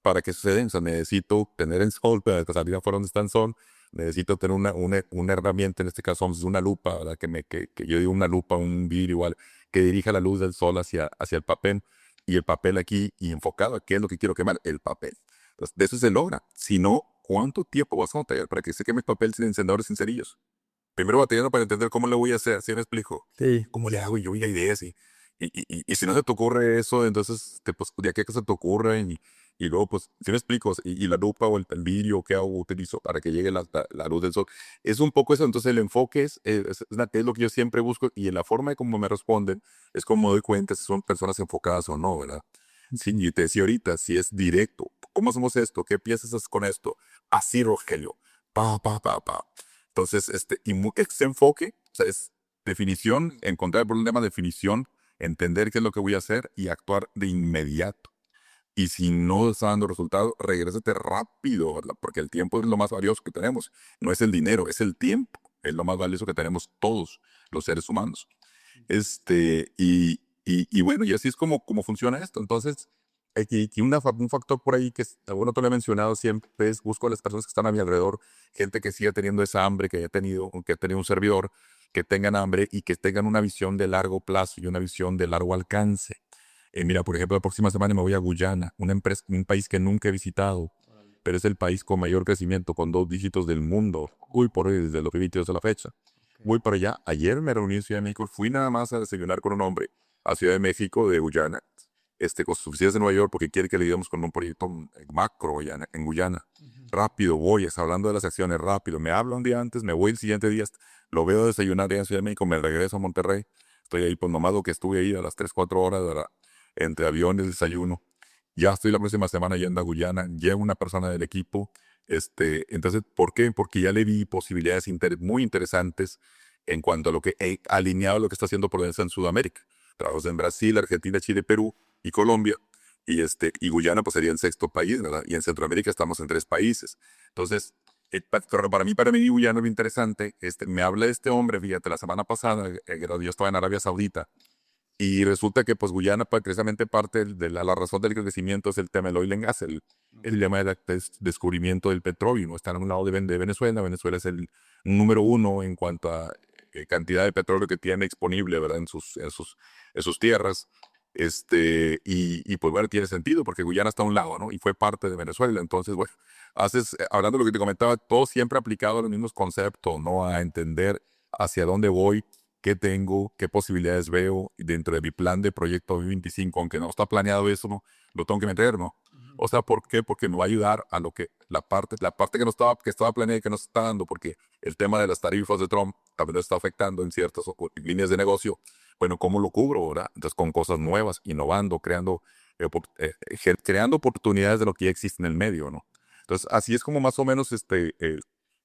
Speaker 3: para que suceda? O sea, necesito tener el sol, para salir afuera donde está el sol. Necesito tener una herramienta, en este caso una lupa, ¿verdad? Que yo digo una lupa, un vidrio igual, que dirija la luz del sol hacia el papel. Y el papel aquí, y enfocado, ¿qué es lo que quiero quemar? El papel. Entonces, de eso se logra. Si no, ¿cuánto tiempo vas a batallar para que se queme el papel sin encendedores, sin cerillos? primero batallando para entender cómo le voy a hacer, ¿sí me explico?
Speaker 4: Sí.
Speaker 3: ¿Cómo le hago? Y yo ya ideas y si no se te ocurre eso, entonces, pues, de aquí a que se te ocurra y luego, pues, ¿sí me explico? Y la lupa o el vidrio, ¿qué hago? Utilizo para que llegue la luz del sol. Es un poco eso, entonces el enfoque es lo que yo siempre busco y en la forma de cómo me responden es como me doy cuenta si son personas enfocadas o no, ¿verdad? Sí, y te decía ahorita, si es directo, ¿cómo hacemos esto? ¿Qué piensas con esto? Así, Rogelio. Pa, pa, pa, pa. Entonces, ese enfoque, o sea, es definición, encontrar el problema, definición, entender qué es lo que voy a hacer y actuar de inmediato. Y si no está dando resultado, regrésate rápido, ¿verdad? Porque el tiempo es lo más valioso que tenemos. No es el dinero, es el tiempo. Es lo más valioso que tenemos todos los seres humanos. Y bueno, y así es como funciona esto. Entonces, aquí un factor por ahí que bueno, te lo he mencionado siempre es busco a las personas que están a mi alrededor, gente que siga teniendo esa hambre que ha tenido un servidor, que tengan hambre y que tengan una visión de largo plazo y una visión de largo alcance. Mira, por ejemplo, la próxima semana me voy a Guyana, un país que nunca he visitado, pero es el país con mayor crecimiento, con 2 dígitos del mundo. Uy, por hoy, desde los 22 de la fecha. Voy para allá. Ayer me reuní en Ciudad de México. Fui nada más a desayunar con un hombre a Ciudad de México de Guyana, con sus oficinas de Nueva York, porque quiere que le ayudemos con un proyecto macro en Guyana. Rápido voy, está hablando de las acciones, rápido. Me habla un día antes, me voy el siguiente día, lo veo desayunar allá en Ciudad de México, me regreso a Monterrey. Estoy ahí, pues nomás lo que estuve ahí a las 3, 4 horas, ¿verdad? Entre aviones, desayuno. Ya estoy la próxima semana yendo a Guyana, llevo una persona del equipo. Entonces, ¿por qué? Porque ya le vi posibilidades muy interesantes en cuanto a lo que he alineado a lo que está haciendo Prodensa en Sudamérica. Trabajos en Brasil, Argentina, Chile, Perú y Colombia. Y Guyana pues sería el 6.º país, ¿verdad? Y en Centroamérica estamos en 3 países. Entonces, pero para mí Guyana es muy interesante. Me habla este hombre, fíjate, la semana pasada, yo estaba en Arabia Saudita, y resulta que pues Guyana, pues, precisamente parte de la razón del crecimiento es el tema del oil and gas, el tema del descubrimiento del petróleo. ¿No? Está a un lado de Venezuela. Venezuela es el número 1 en cuanto a cantidad de petróleo que tiene disponible, ¿verdad? En sus tierras. Pues bueno, tiene sentido porque Guyana está a un lado, ¿no? Y fue parte de Venezuela. Entonces, bueno, hablando de lo que te comentaba, todo siempre aplicado a los mismos conceptos, ¿no? A entender hacia dónde voy, qué tengo, qué posibilidades veo dentro de mi plan de proyecto 2025, aunque no está planeado eso, ¿no? Lo tengo que meter, ¿no? O sea, ¿por qué? Porque me va a ayudar a lo que la parte que estaba planeada y que no se está dando, porque el tema de las tarifas de Trump también lo está afectando en ciertas líneas de negocio. Bueno, ¿cómo lo cubro, verdad? Entonces, con cosas nuevas, innovando, creando oportunidades de lo que ya existe en el medio, ¿no? Entonces, así es como más o menos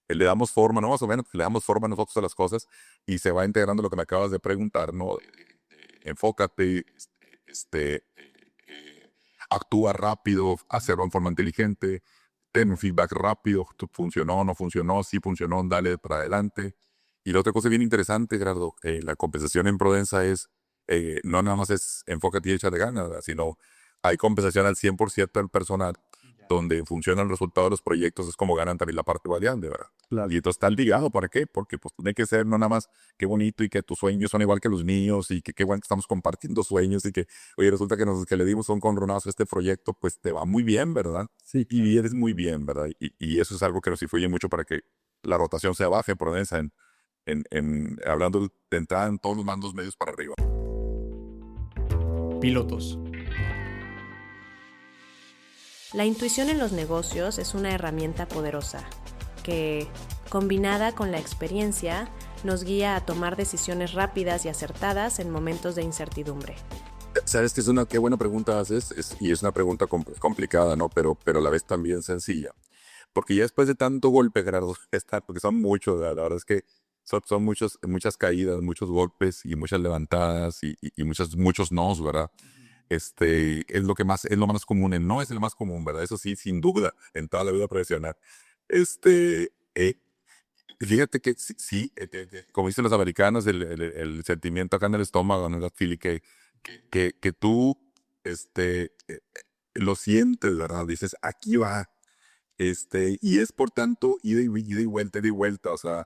Speaker 3: le damos forma, no más o menos, le damos forma nosotros a las cosas y se va integrando lo que me acabas de preguntar, ¿no? Enfócate, actúa rápido, hacerlo en forma inteligente, ten un feedback rápido, funcionó, no funcionó, si funcionó, dale para adelante. Y la otra cosa bien interesante, Gerardo, la compensación en Prodensa no nada más es enfócate y échale ganas, ¿verdad? Sino hay compensación al 100% del personal, donde funcionan los resultados de los proyectos, es como ganan también la parte variable, ¿verdad?
Speaker 4: Claro.
Speaker 3: Y entonces está ligado, ¿para qué? Porque pues tiene que ser no nada más qué bonito y que tus sueños son igual que los míos y que qué bueno que estamos compartiendo sueños y que, oye, resulta que le dimos un conronazo a este proyecto, pues te va muy bien, ¿verdad?
Speaker 4: Sí.
Speaker 3: Y eres muy bien, ¿verdad? Y eso es algo que nos influye mucho para que la rotación se baje por Prodensa hablando de entrada en todos los mandos medios para arriba.
Speaker 1: Pilotos.
Speaker 2: La intuición en los negocios es una herramienta poderosa que, combinada con la experiencia, nos guía a tomar decisiones rápidas y acertadas en momentos de incertidumbre.
Speaker 3: Sabes que qué buena pregunta haces, y es una pregunta complicada, ¿no? Pero a la vez también sencilla. Porque ya después de tanto golpe, Gerardo, porque son muchos, la verdad es que son muchas caídas, muchos golpes y muchas levantadas y muchos nos, ¿verdad? Es lo más común, no es el más común, ¿verdad? Eso sí, sin duda, en toda la vida profesional. Fíjate que sí, como dicen los americanos, el sentimiento acá en el estómago, ¿no? Philly, que tú lo sientes, ¿verdad? Dices, aquí va. Y es por tanto ida y vuelta, ida y vuelta. O sea,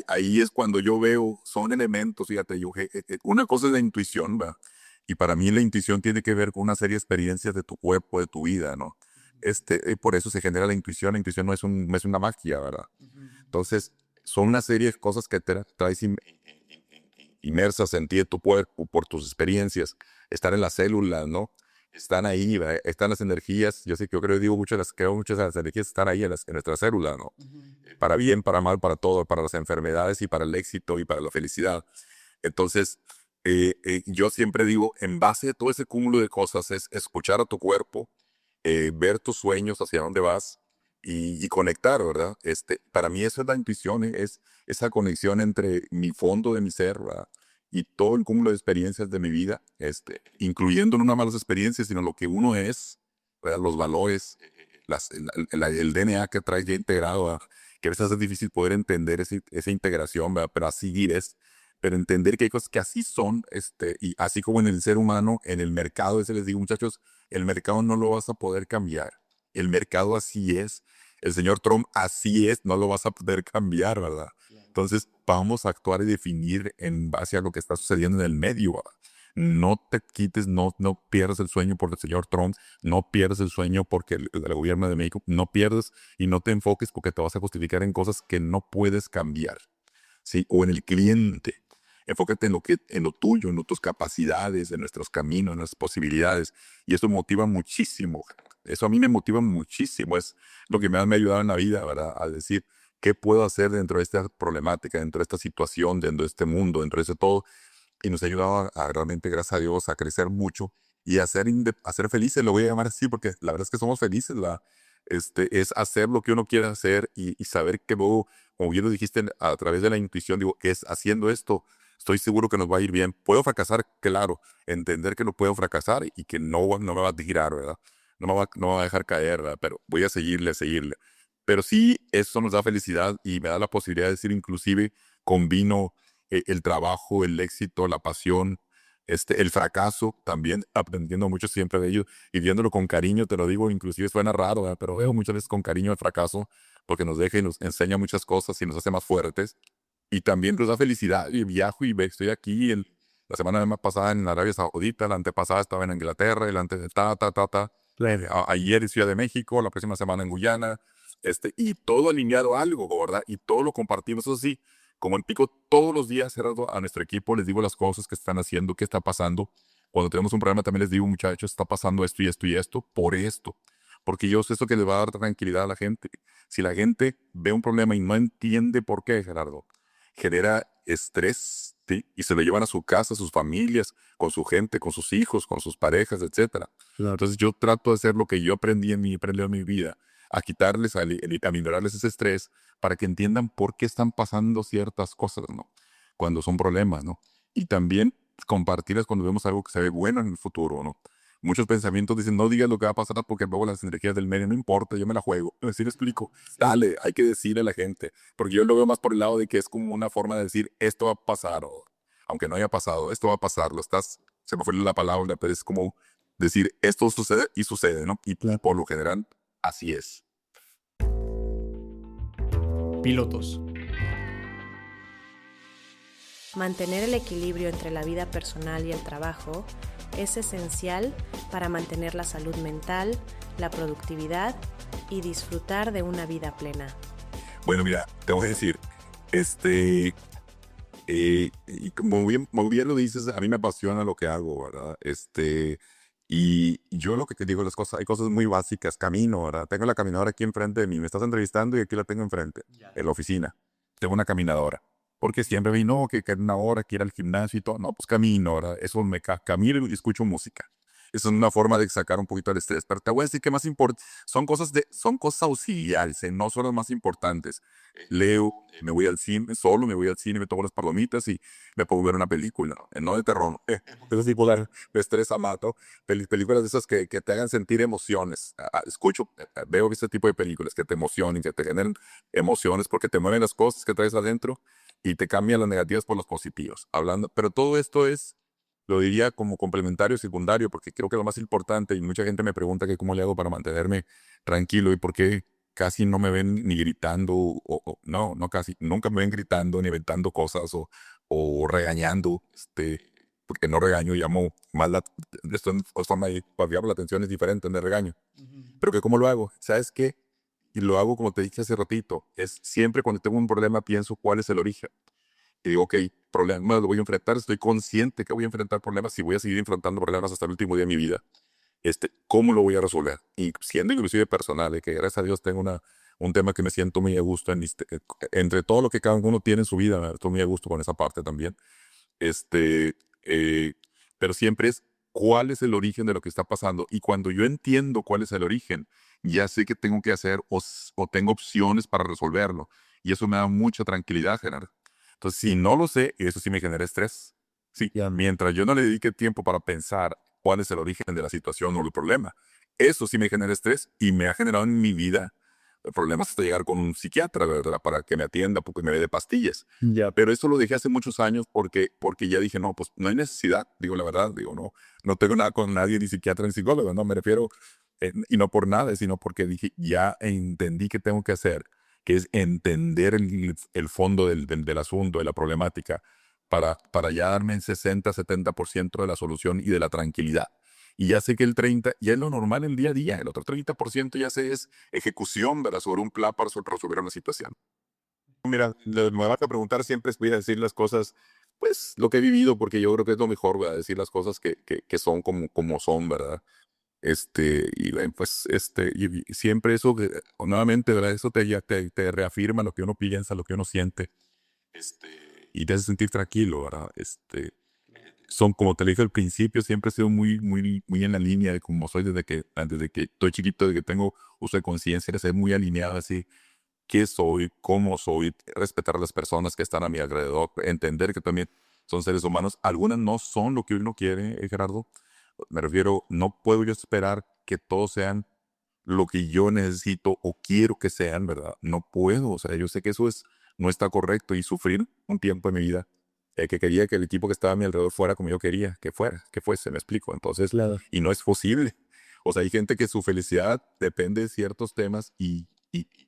Speaker 3: ahí es cuando yo veo, son elementos, fíjate, una cosa es la intuición, ¿verdad? Y para mí la intuición tiene que ver con una serie de experiencias de tu cuerpo, de tu vida, ¿no? Por eso se genera la intuición no es una magia, ¿verdad? Entonces, son una serie de cosas que te traes inmersas en ti, en tu cuerpo, por tus experiencias, estar en las células, ¿no? Están ahí, ¿verdad? Están las energías. Yo sé que yo digo creo muchas de las energías están ahí en nuestra célula, ¿no? Para bien, para mal, para todo, para las enfermedades y para el éxito y para la felicidad. Entonces, yo siempre digo, en base a todo ese cúmulo de cosas, es escuchar a tu cuerpo, ver tus sueños, hacia dónde vas y conectar, ¿verdad? Para mí eso es la intuición, es esa conexión entre mi fondo de mi ser, ¿verdad? Y todo el cúmulo de experiencias de mi vida, incluyendo no nada más las experiencias, sino lo que uno es, ¿verdad? Los valores, el DNA que trae ya integrado, ¿verdad? Que a veces es difícil poder entender esa integración, ¿verdad? Pero así es. Pero entender que hay cosas que así son, y así como en el ser humano, en el mercado, ese les digo, muchachos, el mercado no lo vas a poder cambiar. El mercado así es. El señor Trump así es, no lo vas a poder cambiar, ¿verdad? Entonces, vamos a actuar y definir en base a lo que está sucediendo en el medio, ¿verdad? No te quites, no pierdas el sueño por el señor Trump, no pierdas el sueño porque el gobierno de México, no pierdas y no te enfoques porque te vas a justificar en cosas que no puedes cambiar, ¿sí? O en el cliente. Enfócate en lo tuyo, en tus capacidades, en nuestros caminos, en las posibilidades. Y eso motiva muchísimo. Eso a mí me motiva muchísimo. Es lo que me ha ayudado en la vida, ¿verdad? A decir, ¿qué puedo hacer dentro de esta problemática, dentro de esta situación, dentro de este mundo, dentro de ese todo? Y nos ha ayudado a realmente, gracias a Dios, a crecer mucho y a ser felices, lo voy a llamar así, porque la verdad es que somos felices, ¿verdad? Es hacer lo que uno quiere hacer y saber que luego, como bien lo dijiste, a través de la intuición, digo, que es haciendo esto, estoy seguro que nos va a ir bien. Puedo fracasar, claro, entender que no puedo fracasar y que no me va a tirar, ¿verdad? No me va a dejar caer, ¿verdad? Pero voy a seguirle. Pero sí, eso nos da felicidad y me da la posibilidad de decir, inclusive, combino el trabajo, el éxito, la pasión, el fracaso, también aprendiendo mucho siempre de ello y viéndolo con cariño, te lo digo, inclusive suena raro, ¿verdad? Pero veo muchas veces con cariño el fracaso porque nos deja y nos enseña muchas cosas y nos hace más fuertes. Y también nos da felicidad. Y viajo y estoy aquí. La semana pasada en Arabia Saudita, la antepasada estaba en Inglaterra, el antes de ayer en Ciudad de México, la próxima semana en Guyana. Y todo alineado a algo, ¿verdad? Y todo lo compartimos. Eso sí, como en Pico, todos los días, Gerardo, a nuestro equipo les digo las cosas que están haciendo, qué está pasando. Cuando tenemos un problema también les digo, muchachos, está pasando esto y esto y esto, por esto. Porque yo sé eso que le va a dar tranquilidad a la gente. Si la gente ve un problema y no entiende por qué, Gerardo, genera estrés, ¿sí? Y se lo llevan a su casa, a sus familias, con su gente, con sus hijos, con sus parejas, etcétera. Claro. Entonces yo trato de hacer lo que yo aprendí en mi vida, a quitarles, a minorarles ese estrés, para que entiendan por qué están pasando ciertas cosas, ¿no? Cuando son problemas, ¿no? Y también compartirles cuando vemos algo que se ve bueno en el futuro, ¿no? Muchos pensamientos dicen, no digas lo que va a pasar porque luego las energías del medio no importa, yo me la juego. Así le explico. Dale, hay que decirle a la gente. Porque yo lo veo más por el lado de que es como una forma de decir, esto va a pasar, o aunque no haya pasado, esto va a pasar, se me fue la palabra, pero es como decir, esto sucede y sucede, ¿no? Y por lo general, así es.
Speaker 1: Pilotos.
Speaker 2: Mantener el equilibrio entre la vida personal y el trabajo es esencial para mantener la salud mental, la productividad y disfrutar de una vida plena.
Speaker 3: Bueno, mira, te voy a decir, y como bien lo dices, a mí me apasiona lo que hago, ¿verdad? Y yo lo que te digo, hay cosas muy básicas, camino, ¿verdad? Tengo la caminadora aquí enfrente de mí, me estás entrevistando y aquí la tengo enfrente, en la oficina. Tengo una caminadora. Porque siempre vino que una hora, que ir al gimnasio y todo. No, pues camino, ¿verdad? Eso camino y escucho música. Eso es una forma de sacar un poquito el estrés. Pero te voy a decir que más importante, son cosas auxiliares, no son las más importantes. Leo, me voy al cine, solo me voy al cine, me tomo las palomitas y me puedo ver una película, no de terror, pero sí poder me estresa mato. Películas de esas que te hagan sentir emociones. Escucho, veo ese tipo de películas que te emocionen, que te generen emociones porque te mueven las cosas que traes adentro y te cambian las negativas por los positivos. Pero todo esto lo diría como complementario, secundario, porque creo que lo más importante, y mucha gente me pregunta que cómo le hago para mantenerme tranquilo y por qué casi no me ven ni gritando, no casi, nunca me ven gritando ni inventando cosas o regañando, porque no regaño, llamo más esto en forma de, cuando llamo la atención es diferente, de regaño. Pero que cómo lo hago, ¿sabes qué? y lo hago como te dije hace ratito, es siempre cuando tengo un problema pienso cuál es el origen. Y digo, ok, problema lo voy a enfrentar, estoy consciente que voy a enfrentar problemas y voy a seguir enfrentando problemas hasta el último día de mi vida. ¿Cómo lo voy a resolver? Y siendo inclusive personal, de que gracias a Dios tengo un tema que me siento muy a gusto entre todo lo que cada uno tiene en su vida, estoy muy a gusto con esa parte también. Este, eh, pero siempre es cuál es el origen de lo que está pasando. Y cuando yo entiendo cuál es el origen, ya sé qué tengo que hacer o tengo opciones para resolverlo. Y eso me da mucha tranquilidad, Gerardo. Entonces, si no lo sé, eso sí me genera estrés. Sí,
Speaker 4: Ya.
Speaker 3: mientras yo no le dedique tiempo para pensar cuál es el origen de la situación o el problema, eso sí me genera estrés y me ha generado en mi vida problemas hasta llegar con un psiquiatra, ¿verdad? Para que me atienda, porque me dé de pastillas.
Speaker 4: Ya.
Speaker 3: Pero eso lo dejé hace muchos años porque ya dije, no, pues no hay necesidad, digo la verdad, digo, no tengo nada con nadie, ni psiquiatra ni psicólogo, no, me refiero, y no por nada, sino porque dije, ya entendí qué tengo que hacer, que es entender el fondo del asunto, de la problemática, para ya darme el 60-70% de la solución y de la tranquilidad. Y ya sé que el 30% ya es lo normal el día a día, el otro 30% ya sé es ejecución, ¿verdad? Sobre un plan para resolver una situación. Mira, me vas a preguntar siempre, voy a decir las cosas, pues lo que he vivido, porque yo creo que es lo mejor, ¿verdad? Decir las cosas que son como son, ¿verdad? Y bueno, pues, y siempre eso, nuevamente, ¿verdad? Eso te reafirma lo que uno piensa, lo que uno siente, este, y te hace sentir tranquilo, ¿verdad? Son, como te dije al principio, siempre he sido muy en la línea de como soy desde que estoy chiquito, desde que tengo uso de conciencia, de ser muy alineado así, qué soy, cómo soy, respetar a las personas que están a mi alrededor, entender que también son seres humanos. Algunas no son lo que uno quiere, Gerardo. Me refiero, no puedo yo esperar que todos sean lo que yo necesito o quiero que sean, ¿verdad? No puedo, o sea, yo sé que no está correcto y sufrir un tiempo en mi vida que quería que el equipo que estaba a mi alrededor fuera como yo quería que fuera, que fuese, me explico. Entonces,
Speaker 4: Claro.
Speaker 3: y no es posible. O sea, hay gente que su felicidad depende de ciertos temas y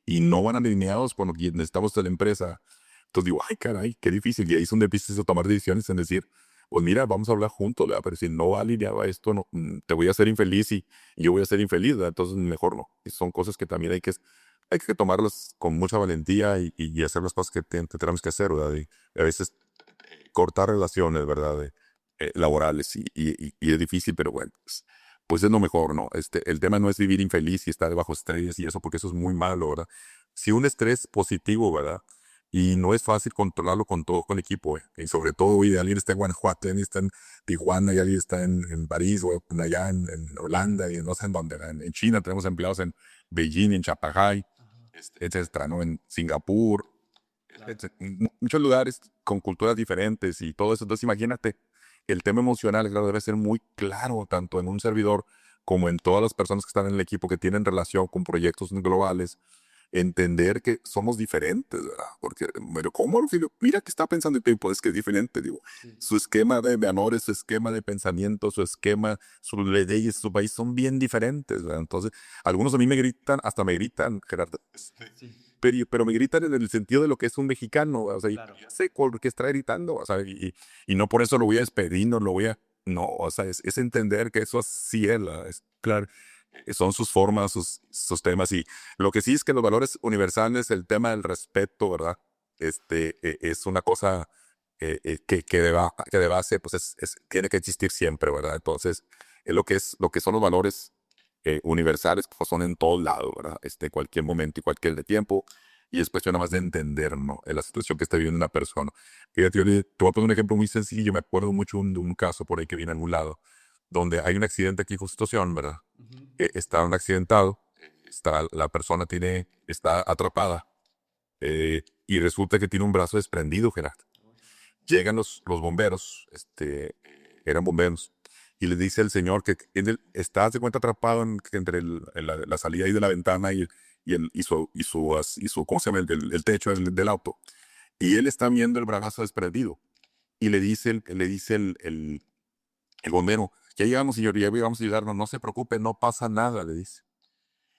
Speaker 3: no van alineados con lo que necesitamos de la empresa. Entonces digo, ay, caray, qué difícil. Y ahí es donde empiezas a tomar decisiones en decir, pues mira, vamos a hablar juntos, ¿verdad? Pero si no va alineado a esto, no, te voy a hacer infeliz y yo voy a ser infeliz, ¿verdad? Entonces mejor no. Y son cosas que también hay que tomarlas con mucha valentía y hacer las cosas que tenemos que hacer, ¿verdad? Y a veces cortar relaciones, ¿verdad? Laborales y es difícil, pero bueno, pues es lo mejor, ¿no? El tema no es vivir infeliz y estar bajo estrés y eso, porque eso es muy malo, ¿verdad? Si un estrés positivo, ¿verdad? Y no es fácil controlarlo con el equipo, ¿eh? Y sobre todo, y alguien está en Guanajuato, alguien está en Tijuana, y alguien está en París, o allá en Holanda, y no sé en dónde, ¿verdad? En China tenemos empleados en Beijing, en Shanghai, etcétera, ¿no? En Singapur, muchos lugares con culturas diferentes y todo eso. Entonces, imagínate, el tema emocional, claro, debe ser muy claro, tanto en un servidor como en todas las personas que están en el equipo que tienen relación con proyectos globales. Entender que somos diferentes, ¿verdad? Porque, pero ¿cómo? Mira que está pensando el tipo, es que es diferente, digo. Su esquema de valores, su esquema de pensamiento, su esquema, sus leyes, su país son bien diferentes, ¿verdad? Entonces, algunos a mí me gritan, hasta me gritan, Gerardo. Pero me gritan en el sentido de lo que es un mexicano, o sea,
Speaker 4: Claro.
Speaker 3: ya sé por qué está gritando, o sea, y no por eso lo voy a despedir, no, o sea, es entender que eso así es,
Speaker 4: Claro.
Speaker 3: son sus formas, sus temas, y lo que sí es que los valores universales, el tema del respeto, ¿verdad? Es una cosa que de base, pues tiene que existir siempre, ¿verdad? Entonces, lo que son los valores universales, pues son en todos lados, ¿verdad? Cualquier momento y cualquier de tiempo. Y es cuestión nada más de entender, ¿no? En la situación que está viviendo una persona. Fíjate, te voy a poner un ejemplo muy sencillo. Me acuerdo mucho de un caso por ahí que viene en algún lado, donde hay un accidente aquí con situación, ¿verdad? Está un accidentado, la persona está atrapada, y resulta que tiene un brazo desprendido, Gerardo. Llegan los bomberos, eran bomberos, y le dice el señor que está, se encuentra atrapado entre la salida ahí de la ventana y su ¿cómo se llama? El techo del auto. Y él está viendo el brazo desprendido. Y le dice el bombero, ya llegamos, señor, ya llegamos a ayudarnos, no se preocupe, no pasa nada, le dice.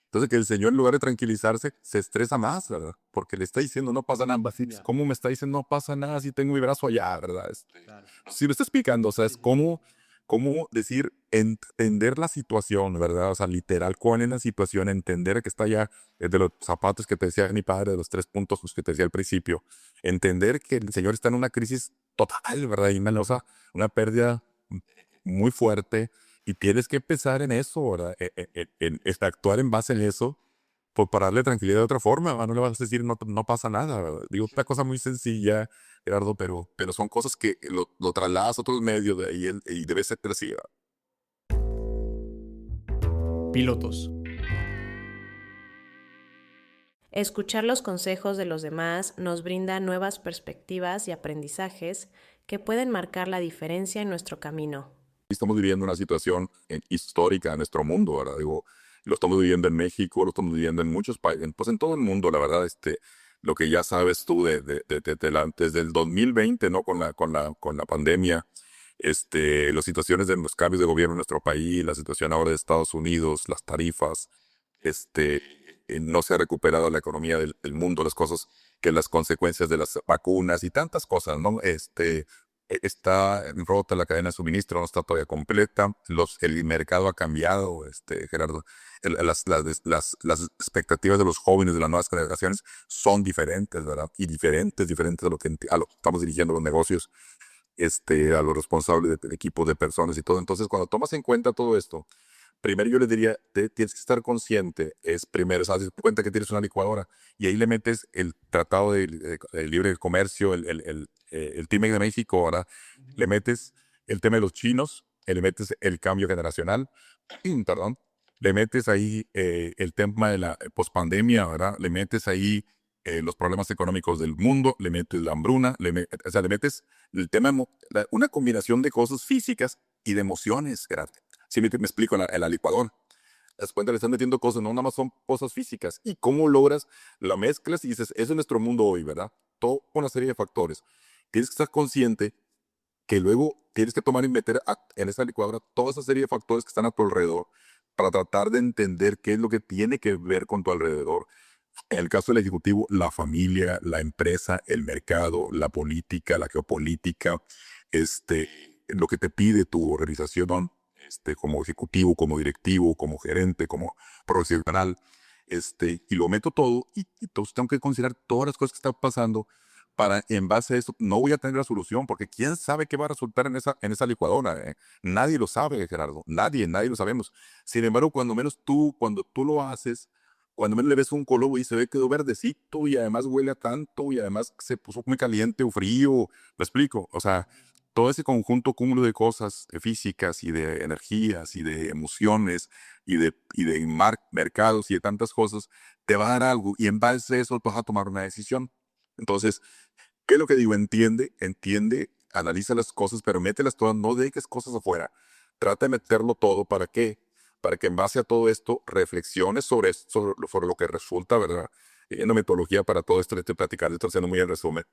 Speaker 3: Entonces que el señor, en lugar de tranquilizarse, se estresa más, ¿verdad? Porque le está diciendo, no pasa nada. ¿Cómo me está diciendo, no pasa nada si tengo mi brazo allá, ¿verdad?
Speaker 4: Claro.
Speaker 3: Si me está explicando, o sea, es como cómo decir, entender la situación, ¿verdad? O sea, literal, cuál es la situación, entender que está ya de los zapatos que te decía mi padre, de los 3 puntos que te decía al principio, entender que el señor está en una crisis total, ¿verdad? Y una pérdida muy fuerte, y tienes que pensar en eso, ¿verdad? En actuar en base en eso, pues para darle tranquilidad de otra forma, ¿verdad? No le vas a decir no pasa nada, ¿verdad? Digo, una cosa muy sencilla, Gerardo, pero son cosas que lo trasladas a otros medios y debe ser así, ¿verdad?
Speaker 1: Pilotos.
Speaker 2: Escuchar los consejos de los demás nos brinda nuevas perspectivas y aprendizajes que pueden marcar la diferencia en nuestro camino.
Speaker 3: Estamos viviendo una situación histórica en nuestro mundo, ¿verdad? Digo, lo estamos viviendo en México, lo estamos viviendo en muchos países, pues en todo el mundo, la verdad, lo que ya sabes tú desde el 2020, ¿no? Con la pandemia, las situaciones de los cambios de gobierno en nuestro país, la situación ahora de Estados Unidos, las tarifas, no se ha recuperado la economía del mundo, las consecuencias de las vacunas y tantas cosas, ¿no? Está rota la cadena de suministro, no está todavía completa. El mercado ha cambiado, Gerardo. Las expectativas de los jóvenes, de las nuevas generaciones, son diferentes, ¿verdad? Y diferentes a lo que estamos dirigiendo los negocios, a los responsables del equipo de personas y todo. Entonces, cuando tomas en cuenta todo esto, primero yo les diría, tienes que estar consciente, primero, o sea, haz cuenta que tienes una licuadora y ahí le metes el Tratado de Libre Comercio, el TIMEC de México, ¿verdad? Le metes el tema de los chinos, le metes el cambio generacional, perdón, le metes ahí el tema de la pospandemia, ¿verdad? Le metes ahí los problemas económicos del mundo, le metes la hambruna, le metes el tema, una combinación de cosas físicas y de emociones, Gerardo. Si me explico en la licuadora. Das cuenta, le están metiendo cosas, no nada más son cosas físicas. ¿Y cómo logras? La mezclas y dices, eso es nuestro mundo hoy, ¿verdad? Todo una serie de factores. Tienes que estar consciente que luego tienes que tomar y meter en esa licuadora toda esa serie de factores que están a tu alrededor para tratar de entender qué es lo que tiene que ver con tu alrededor. En el caso del ejecutivo, la familia, la empresa, el mercado, la política, la geopolítica, lo que te pide tu organización, como ejecutivo, como directivo, como gerente, como profesional, y lo meto todo y entonces tengo que considerar todas las cosas que están pasando para, en base a eso, no voy a tener la solución, porque quién sabe qué va a resultar en esa licuadora, ¿eh? Nadie lo sabe, Gerardo, nadie lo sabemos. Sin embargo, cuando tú lo haces, cuando menos le ves un color y se ve quedó verdecito y además huele a tanto y además se puso muy caliente o frío, ¿me explico? O sea, todo ese conjunto, cúmulo de cosas físicas y de energías y de emociones y de mercados y de tantas cosas, te va a dar algo y en base a eso vas a tomar una decisión. Entonces, ¿qué es lo que digo? Entiende, analiza las cosas, pero mételas todas, no dejes cosas afuera. Trata de meterlo todo, ¿para qué? Para que en base a todo esto reflexiones sobre lo que resulta, ¿verdad? Una metodología para todo esto, le estoy platicando, estoy haciendo muy en resumen.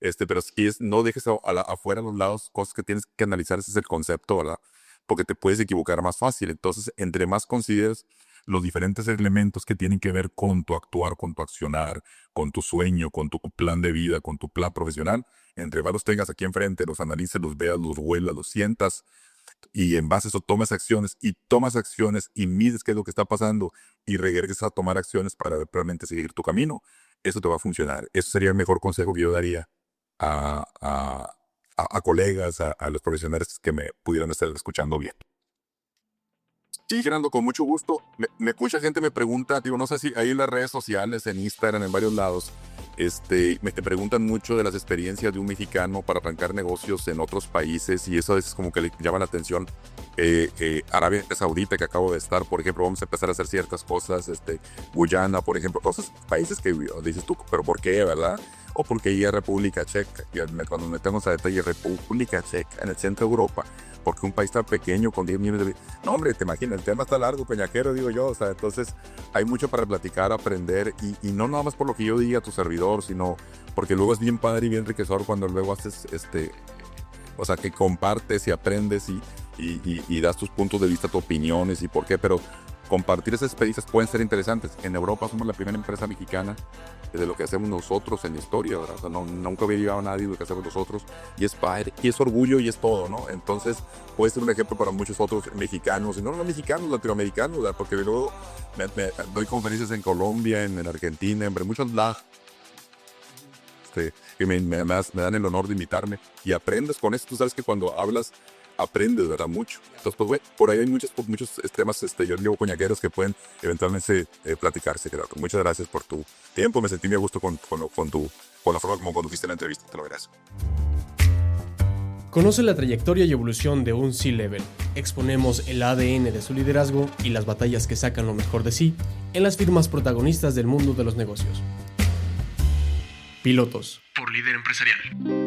Speaker 3: Pero sí no dejes afuera a los lados cosas que tienes que analizar, ese es el concepto, ¿verdad? Porque te puedes equivocar más fácil. Entonces, entre más consideres los diferentes elementos que tienen que ver con tu actuar, con tu accionar, con tu sueño, con tu plan de vida, con tu plan profesional, entre más los tengas aquí enfrente, los analices, los veas, los huelas, los sientas, y en base a eso tomas acciones y mides qué es lo que está pasando y regresas a tomar acciones para realmente seguir tu camino, eso te va a funcionar. Eso sería el mejor consejo que yo daría a colegas, a los profesionales que me pudieran estar escuchando bien. Sí, Gerardo, con mucho gusto. Mucha gente me pregunta, digo, no sé si ahí en las redes sociales, en Instagram, en varios lados, me te preguntan mucho de las experiencias de un mexicano para arrancar negocios en otros países y eso es como que le llama la atención. Arabia Saudita, que acabo de estar, por ejemplo, vamos a empezar a hacer ciertas cosas, Guyana, por ejemplo, todos esos países que dices tú, pero ¿por qué, verdad? O porque ya República Checa, cuando metemos a detalle República Checa, en el centro de Europa, porque un país tan pequeño con 10 millones de... No, hombre, te imaginas, el tema está largo, peñaquero, digo yo, o sea, entonces hay mucho para platicar, aprender, y no nada más por lo que yo diga a tu servidor, sino porque luego es bien padre y bien enriquecedor cuando luego haces, o sea, que compartes y aprendes y das tus puntos de vista, tus opiniones y por qué, pero compartir esas experiencias pueden ser interesantes. En Europa somos la primera empresa mexicana de lo que hacemos nosotros en la historia, ¿verdad? O sea, nunca había llegado nadie de lo que hacemos nosotros, y es padre, y es orgullo, y es todo, ¿no? Entonces puede ser un ejemplo para muchos otros mexicanos, y no mexicanos, latinoamericanos, ¿verdad? Porque luego me doy conferencias en Colombia, en Argentina, en muchos lados, que me dan el honor de invitarme, y aprendes con eso. Tú sabes que cuando hablas, aprendes, ¿verdad? Mucho. Entonces, pues, bueno, por ahí hay muchos temas, yo digo, coñaqueros que pueden eventualmente platicarse, Gerardo. Muchas gracias por tu tiempo. Me sentí muy a gusto con la forma como condujiste la entrevista. Te lo agradezco.
Speaker 1: Conoce la trayectoria y evolución de un C-Level. Exponemos el ADN de su liderazgo y las batallas que sacan lo mejor de sí en las firmas protagonistas del mundo de los negocios. Pilotos por Líder Empresarial.